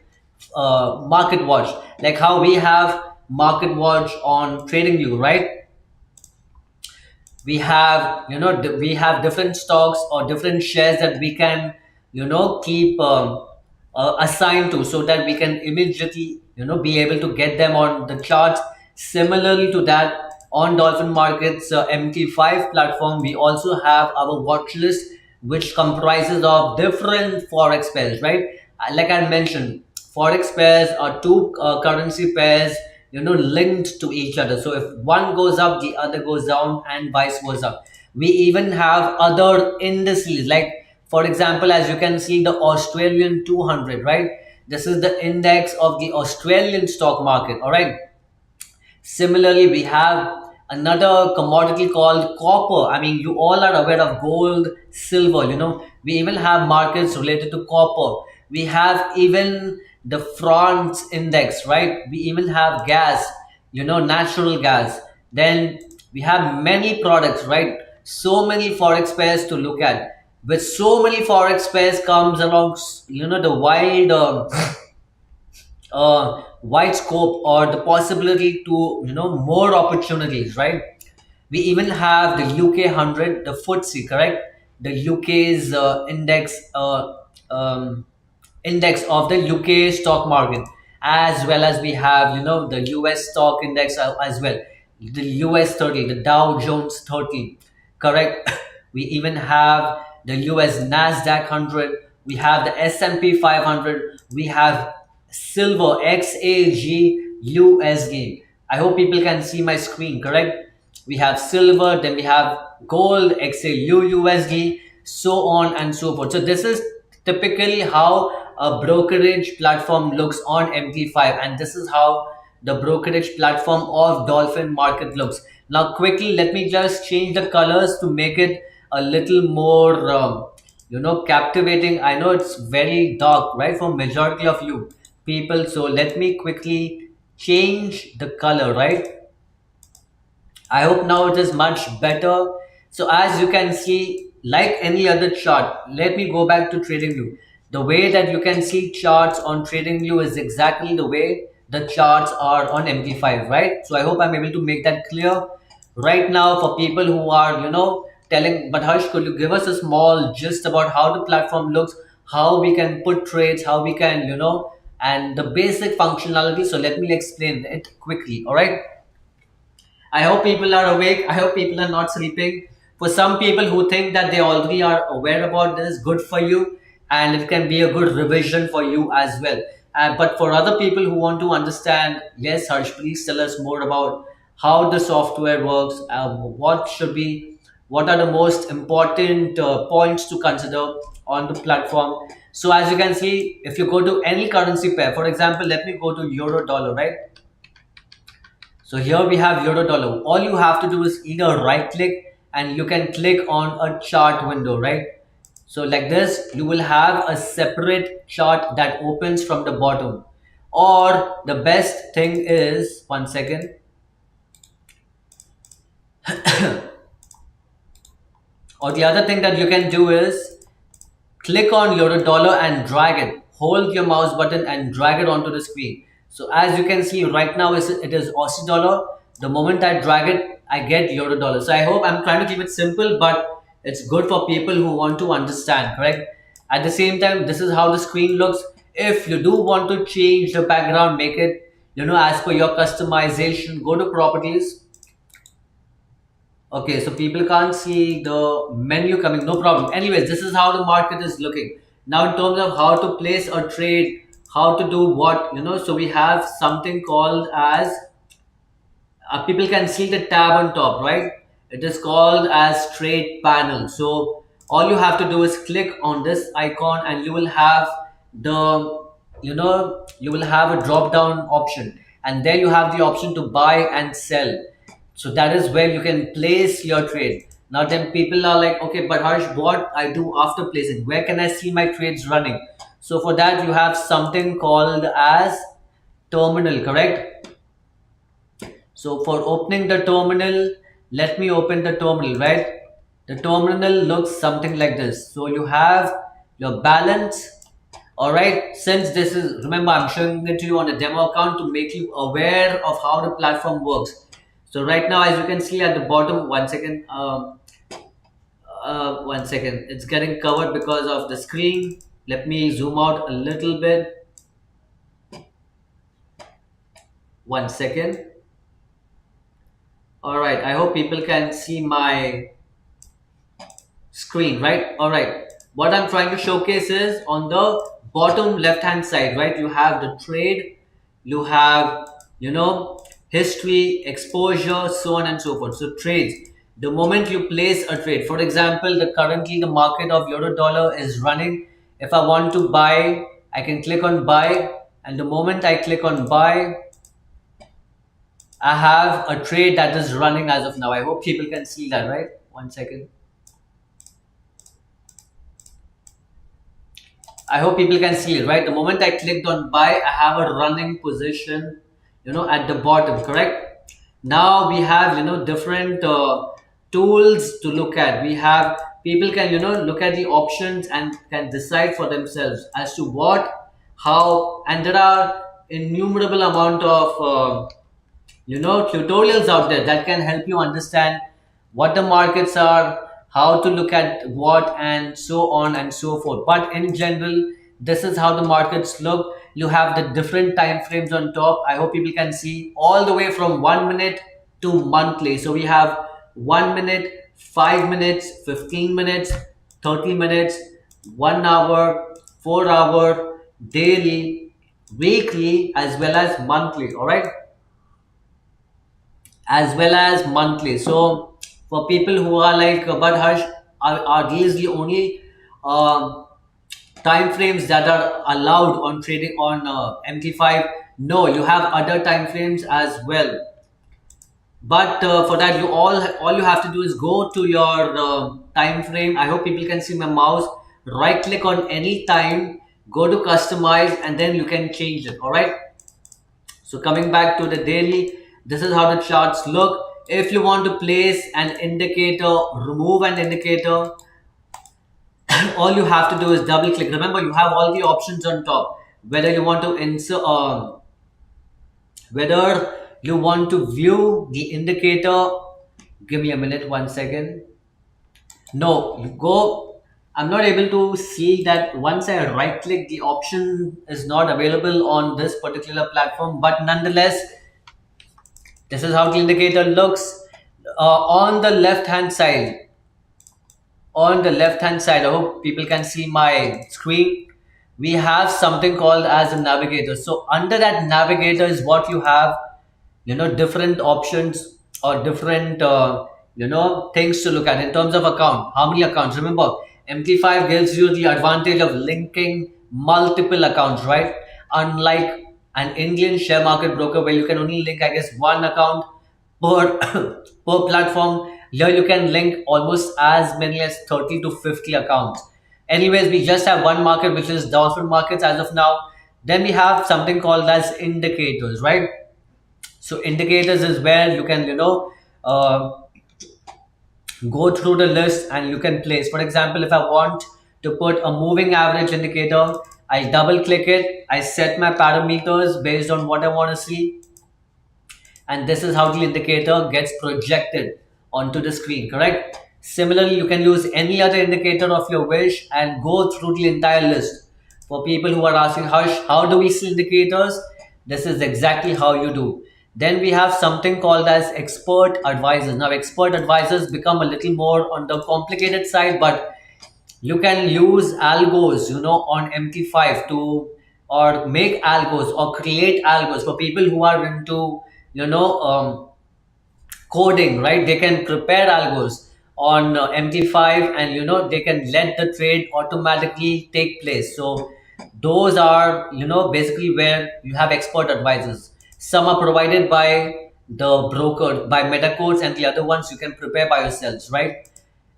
watch, like how we have market watch on TradingView, right? We have we have different stocks or different shares that we can keep assigned to, so that we can immediately be able to get them on the charts. Similarly to that, on dolphin markets MT5 platform, we also have our watch list, which comprises of different forex pairs, right? Like I mentioned, forex pairs are two currency pairs linked to each other. So if one goes up, the other goes down, and vice versa. We even have other indices, like for example, as you can see, the Australian 200, right? This is the index of the Australian stock market. All right. Similarly, we have another commodity called copper. I mean, you all are aware of gold, silver. We even have markets related to copper. We have even the France index, right? We even have gas, natural gas. Then we have many products, right? So many forex pairs to look at. With so many forex pairs comes along, the wide scope or the possibility to more opportunities, right? We even have the UK 100, the FTSE, correct? The UK's index of the UK stock market, as well as we have the US stock index as well, the US 30, the Dow Jones 30, correct? We even have the US Nasdaq 100, we have the S&P 500, we have silver XAG USD. I hope people can see my screen, correct? We have silver, then we have gold XAUUSD, so on and so forth. So this is typically how a brokerage platform looks on MT5, and this is how the brokerage platform of Dolphin Market looks. Now, quickly, let me just change the colors to make it a little more, captivating. I know it's very dark, right, for majority of you people. So let me quickly change the color, right? I hope now it is much better. So as you can see, like any other chart, let me go back to TradingView. The way that you can see charts on TradingView is exactly the way the charts are on MT5, right? So I hope I'm able to make that clear right now for people who are, telling, but Harsh, could you give us a small gist about how the platform looks, how we can put trades, how we can, and the basic functionality. So let me explain it quickly. All right. I hope people are awake. I hope people are not sleeping. For some people who think that they already are aware about this, good for you, and it can be a good revision for you as well. But for other people who want to understand, yes, Harsh, please tell us more about how the software works. What are the most important points to consider on the platform? So as you can see, if you go to any currency pair, for example, let me go to euro dollar, right? So here we have euro dollar. All you have to do is either right click and you can click on a chart window, right? So like this, you will have a separate chart that opens from the bottom. Or the best thing is, one second, or the other thing that you can do is click on euro dollar and drag it. Hold your mouse button and drag it onto the screen. So as you can see right now, it is Aussie dollar. The moment I drag it, I get euro dollar. So I hope I'm trying to keep it simple, but it's good for people who want to understand, correct? At the same time, this is how the screen looks. If you do want to change the background, make it, as per your customization, go to properties. Okay, so people can't see the menu coming. No problem. Anyways, this is how the market is looking. Now, in terms of how to place a trade, how to do what, so we have something called as people can see the tab on top, right? It is called as trade panel. So all you have to do is click on this icon and you will have the, you will have a drop down option, and there you have the option to buy and sell. So that is where you can place your trade. Now then people are like, okay, but Harsh, what I do after placing? Where can I see my trades running? So for that you have something called as terminal, correct? So for opening the terminal, let me open the terminal, right? The terminal looks something like this. So you have your balance. All right. Since this is, remember, I'm showing it to you on a demo account to make you aware of how the platform works. So right now, as you can see at the bottom, one second, it's getting covered because of the screen. Let me zoom out a little bit. One second. All right, I hope people can see my screen, right? All right, what I'm trying to showcase is on the bottom left hand side, right? You have the trade, you have, history, exposure, so on and so forth. So trades, the moment you place a trade, for example, currently the market of euro dollar is running. If I want to buy, I can click on buy, and the moment I click on buy, I have a trade that is running as of now. I hope people can see that, right? One second. I hope people can see it, right? The moment I clicked on buy, I have a running position, at the bottom, correct? Now we have, different tools to look at. We have, people can, look at the options and can decide for themselves as to what, how, and there are innumerable amount of, tutorials out there that can help you understand what the markets are, how to look at what, and so on and so forth. But in general, this is how the markets look. You have the different time frames on top. I hope people can see all the way from 1 minute to monthly. So we have 1 minute, 5 minutes, 15 minutes, 30 minutes, 1 hour, 4 hour, daily, weekly, as well as monthly. All right, as well as monthly. So for people who are like, but Harsh, are these the only time frames that are allowed on trading on MT5? No, you have other time frames as well. But for that, all you have to do is go to your time frame. I hope people can see my mouse. Right click on any time, go to customize, and then you can change it. All right. So coming back to the daily, this is how the charts look. If you want to place an indicator, remove an indicator, all you have to do is double click. Remember, you have all the options on top. Whether you want to insert, whether you want to view the indicator. Give me a minute, 1 second. No, you go. I'm not able to see that. Once I right click, the option is not available on this particular platform. But nonetheless, this is how the indicator looks. On the left hand side, I hope people can see my screen. We have something called as a navigator. So under that navigator is what you have, different options or different things to look at in terms of account. How many accounts? Remember, MT5 gives you the advantage of linking multiple accounts, right? Unlike an Indian share market broker where you can only link, I guess, one account per per platform. Here you can link almost as many as 30 to 50 accounts. Anyways, we just have one market, which is dolphin markets as of now. Then we have something called as indicators, right? So indicators is where you can go through the list and you can place. For example, if I want to put a moving average indicator, I double click it, I set my parameters based on what I want to see, and this is how the indicator gets projected onto the screen. Correct. Similarly, you can use any other indicator of your wish and go through the entire list. For people who are asking, how do we see indicators, this is exactly how you do. Then we have something called as expert advisors. Now expert advisors become a little more on the complicated side, but you can use algos on MT5 to, or make algos or create algos for people who are into you know um, coding, right? They can prepare algos on MT5, and they can let the trade automatically take place. So those are basically where you have expert advisors. Some are provided by the broker, by metacodes, and the other ones you can prepare by yourselves, right?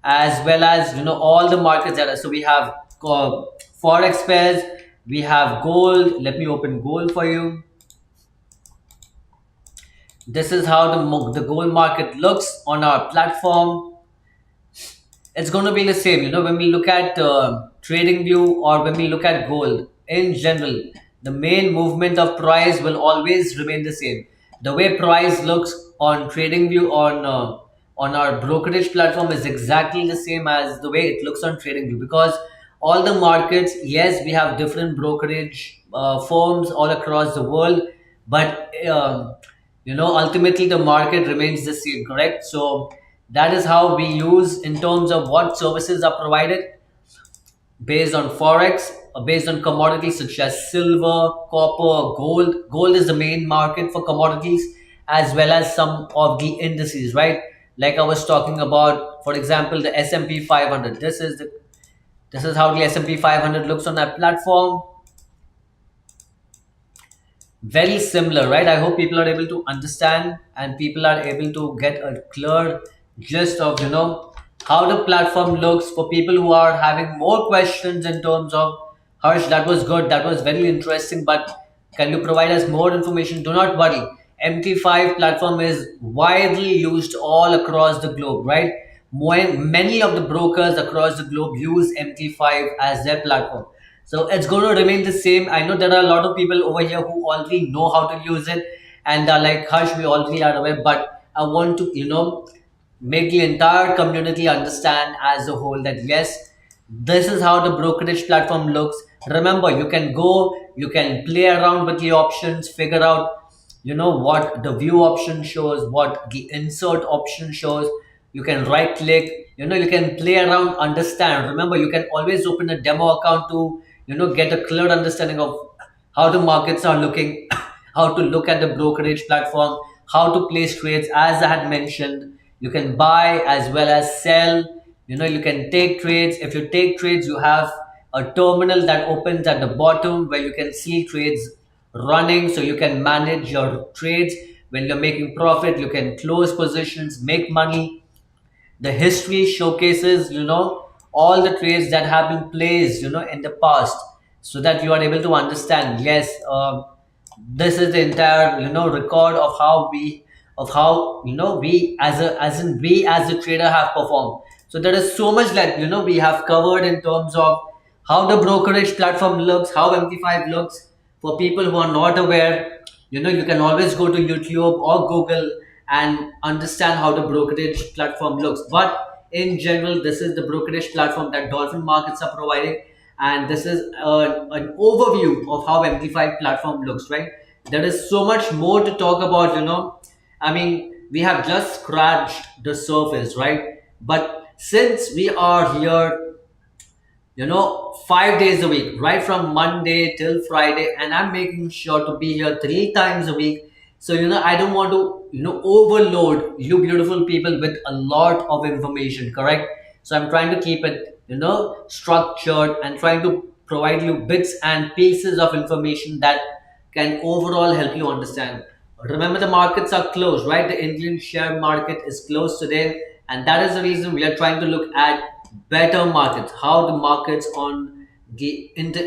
As well as all the markets that are. So we have forex pairs, we have gold. Let me open gold for you. This is how the gold market looks on our platform. It's going to be the same when we look at trading view, or when we look at gold in general. The main movement of price will always remain the same. The way price looks on trading view, on our brokerage platform, is exactly the same as the way it looks on trading view, because all the markets, yes, we have different brokerage firms all across the world, but ultimately the market remains the same. Correct. So that is how we use in terms of what services are provided based on forex, based on commodities such as silver, copper, gold. Gold is the main market for commodities, as well as some of the indices, right? Like I was talking about, for example, the S&P 500. This is how the S&P 500 looks on that platform. Very similar, right? I hope people are able to understand, and people are able to get a clear gist of how the platform looks. For people who are having more questions in terms of, Harsh, that was good, that was very interesting, but can you provide us more information? Do not worry, MT5 platform is widely used all across the globe, right? Many of the brokers across the globe use MT5 as their platform. So it's going to remain the same. I know there are a lot of people over here who already know how to use it and are like, Harsh, we already are aware, but I want to, make the entire community understand as a whole that yes, this is how the brokerage platform looks. Remember, you can go, you can play around with the options, figure out what the view option shows, what the insert option shows. You can right click, you can play around, understand. Remember, you can always open a demo account to get a clear understanding of how the markets are looking, how to look at the brokerage platform, how to place trades. As I had mentioned, you can buy as well as sell. You can take trades. If you take trades, you have a terminal that opens at the bottom where you can see trades running, so you can manage your trades. When you're making profit, you can close positions, make money. The history showcases, all the trades that have been placed, in the past, so that you are able to understand, yes, this is the entire, record of how, we as a trader have performed. So there is so much that, we have covered in terms of how the brokerage platform looks, how MT5 looks. For people who are not aware, you can always go to YouTube or Google and understand how the brokerage platform looks. But in general, this is the brokerage platform that Dolphin Markets are providing, and this is an overview of how MT5 platform looks. Right? There is so much more to talk about. I mean, we have just scratched the surface, right? But since we are here, 5 days a week, right from Monday till Friday, and I'm making sure to be here 3 times a week. So, I don't want to, overload you beautiful people with a lot of information, correct? So I'm trying to keep it, structured, and trying to provide you bits and pieces of information that can overall help you understand. Remember, the markets are closed, right? The Indian share market is closed today, and that is the reason we are trying to look at better markets, how the markets on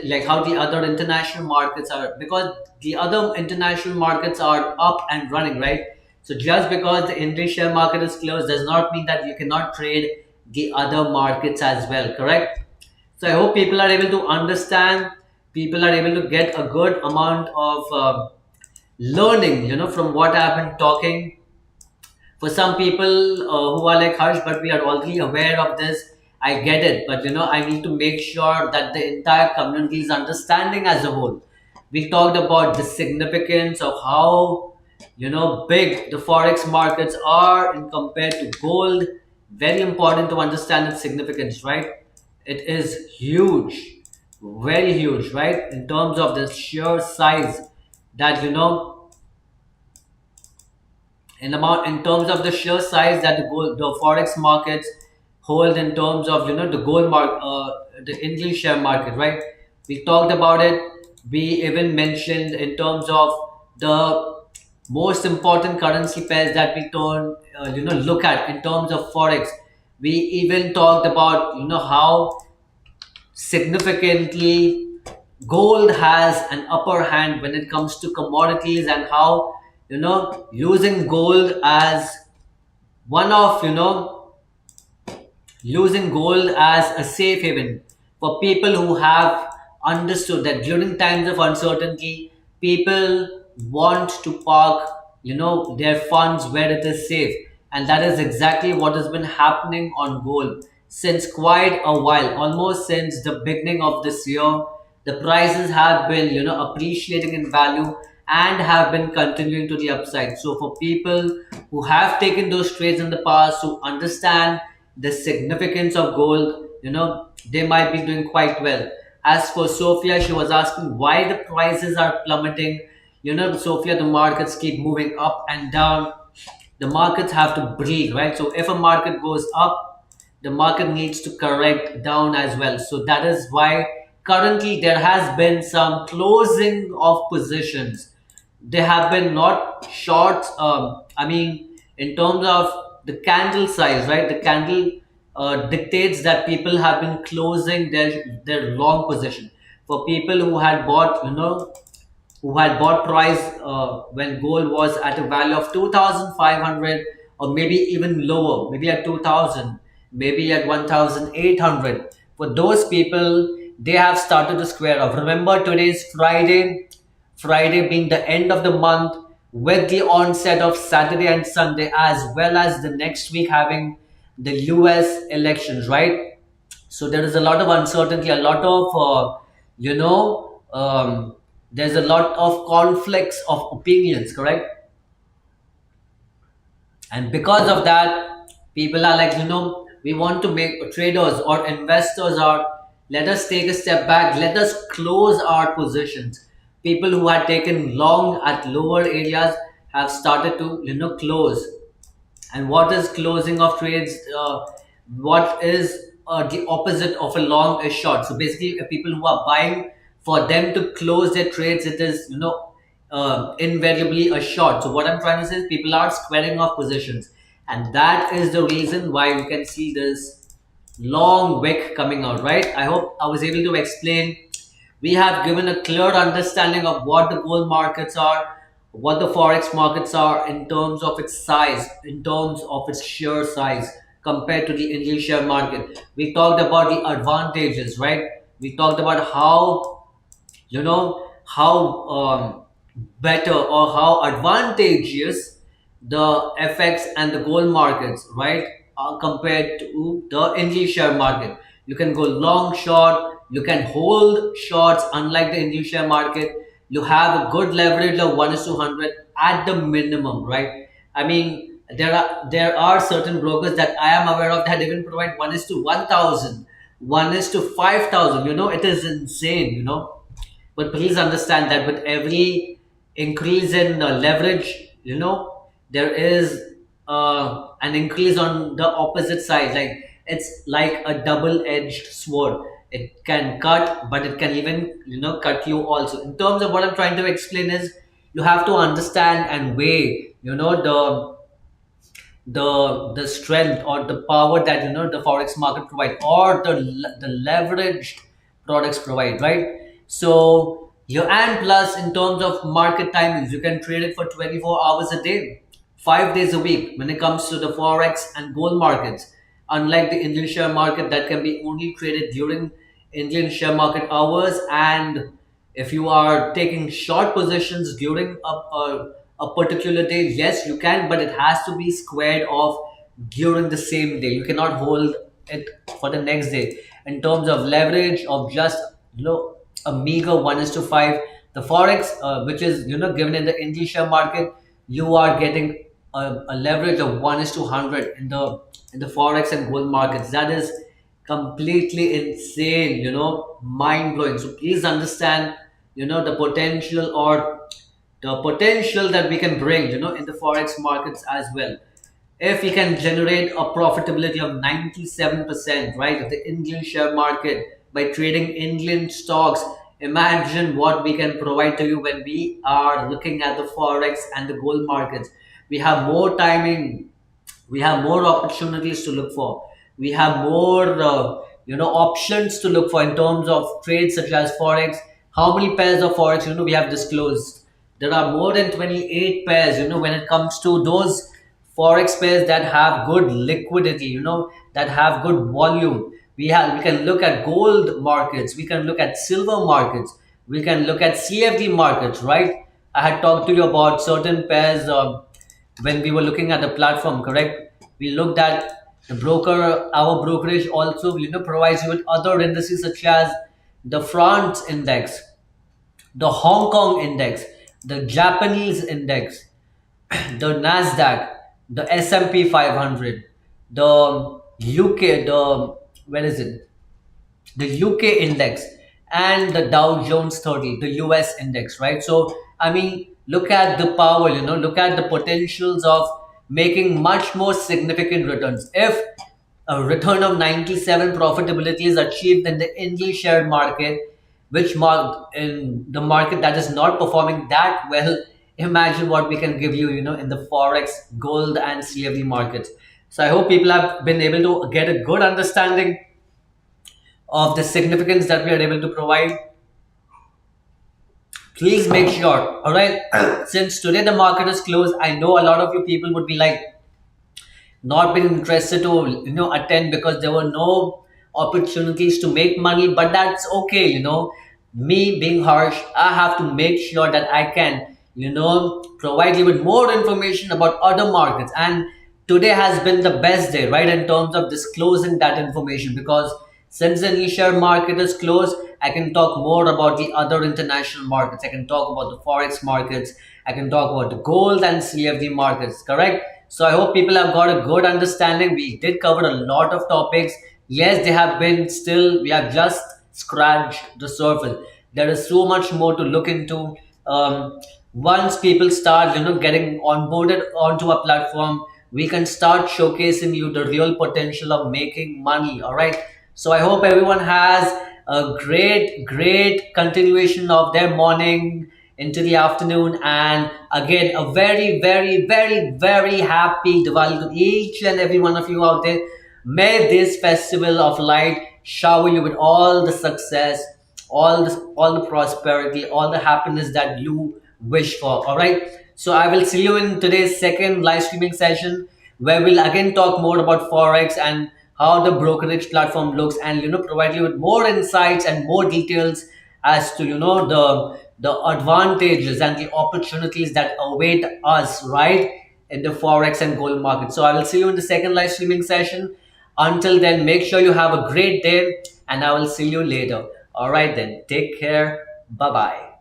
like how the other international markets are, because the other international markets are up and running, right? So just because the Indian share market is closed does not mean that you cannot trade the other markets as well, correct? So I hope people are able to understand, people are able to get a good amount of learning, from what I've been talking. For some people who are like, Harsh, but we are already aware of this, I get it, but I need to make sure that the entire community is understanding as a whole. We talked about the significance of how, big the forex markets are in compared to gold. Very important to understand its significance, right? It is huge, very huge, right? In terms of the sheer size that, in terms of the sheer size that the forex markets hold, in terms of, the gold market, the Indian share market, right? We talked about it. We even mentioned in terms of the most important currency pairs that we turn, look at in terms of forex. We even talked about, how significantly gold has an upper hand when it comes to commodities, and how, using gold as one of, using gold as a safe haven for people who have understood that during times of uncertainty, people want to park, their funds where it is safe. And that is exactly what has been happening on gold since quite a while, almost since the beginning of this year. The prices have been, appreciating in value and have been continuing to the upside. So for people who have taken those trades in the past, who understand the significance of gold, they might be doing quite well. As for Sophia, she was asking why the prices are plummeting. Sophia, the markets keep moving up and down. The markets have to breathe, right? So if a market goes up, the market needs to correct down as well. So that is why currently there has been some closing of positions. They have been not short. I mean, in terms of the candle size, right? The candle dictates that people have been closing their long position. For people who had bought, who had bought price when gold was at a value of 2,500, or maybe even lower, maybe at 2,000, maybe at 1,800. For those people, they have started to square off. Remember, today is Friday, Friday being the end of the month, with the onset of Saturday and Sunday, as well as the next week having the US elections, right? So there is a lot of uncertainty, a lot of, there's a lot of conflicts of opinions, correct? And because of that, people are like, we want to make traders or investors are, let us take a step back, let us close our positions. People who had taken long at lower areas have started to, close. And what is closing of trades? What is the opposite of a long is short? So basically, people who are buying, for them to close their trades, it is, invariably a short. So what I'm trying to say is people are squaring off positions, and that is the reason why you can see this long wick coming out, right? I hope I was able to explain. We have given a clear understanding of what the gold markets are, what the forex markets are in terms of its size, in terms of its sheer size compared to the Indian share market. We talked about the advantages, right? We talked about how, how better or how advantageous the FX and the gold markets, right, are compared to the Indian share market. You can go long short, you can hold shorts, unlike the Indian share market. You have a good leverage of 1 is to 100 at the minimum, right? I mean, there are certain brokers that I am aware of that even provide 1 is to 1,000, 1 is to 5,000. It is insane, but please understand that with every increase in leverage, there is an increase on the opposite side. Like it's like a double-edged sword. It can cut, but it can even cut you also. In terms of what I'm trying to explain is you have to understand and weigh the strength or the power that the forex market provide, or the leveraged products provide, right? So your and plus in terms of market timings, you can trade it for 24 hours a day, 5 days a week when it comes to the forex and gold markets, unlike the Indian share market that can be only traded during Indian share market hours. And if you are taking short positions during a particular day, yes, you can, but it has to be squared off during the same day. You cannot hold it for the next day. In terms of leverage of just a meager 1 is to 5, the forex, which is given in the Indian share market, you are getting a leverage of 1 is to 100 in the forex and gold markets. That is completely insane, mind blowing. So please understand, the potential, or the potential that we can bring, in the forex markets as well. If we can generate a profitability of 97%, right, of the Indian share market by trading Indian stocks, imagine what we can provide to you when we are looking at the forex and the gold markets. We have more timing, we have more opportunities to look for, we have more options to look for in terms of trades such as forex. How many pairs of forex we have disclosed? There are more than 28 pairs, when it comes to those forex pairs that have good liquidity, that have good volume. We can look at gold markets, we can look at silver markets, we can look at CFD markets, right? I had talked to you about certain pairs when we were looking at the platform, correct? We looked at the broker, our brokerage also provides you with other indices such as the France index, the Hong Kong index, the Japanese index, the Nasdaq, the S&P 500, the UK, the where is it? The UK index, and the Dow Jones 30, the US index, right? So, I mean, look at the power, look at the potentials of making much more significant returns. If a return of 97 profitability is achieved in the Indian share market, which mark in the market that is not performing that well, imagine what we can give you, in the forex, gold, and CFD markets. So I hope people have been able to get a good understanding of the significance that we are able to provide. Please make sure, all right, since today the market is closed, I know a lot of you people would be like not been interested to attend because there were no opportunities to make money, but that's okay. Me being harsh, I have to make sure that I can provide you with more information about other markets. And today has been the best day, right, in terms of disclosing that information, because since the share market is closed, I can talk more about the other international markets. I can talk about the forex markets. I can talk about the gold and CFD markets, correct? So I hope people have got a good understanding. We did cover a lot of topics. Yes, they have been still, we have just scratched the surface. There is so much more to look into. Once people start, getting onboarded onto a platform, we can start showcasing you the real potential of making money. All right. So I hope everyone has a great continuation of their morning. into the afternoon. And again, a very, very, very, very happy Diwali to each and every one of you out there. May this festival of light shower you with all the success, all the prosperity, all the happiness that you wish for. All right. So I will see you in today's second live streaming session, where we'll again talk more about forex and how the brokerage platform looks, and provide you with more insights and more details as to the advantages and the opportunities that await us, right, in the forex and gold market. So I will see you in the second live streaming session. Until then, make sure you have a great day, and I will see you later. All right, then, take care. Bye bye.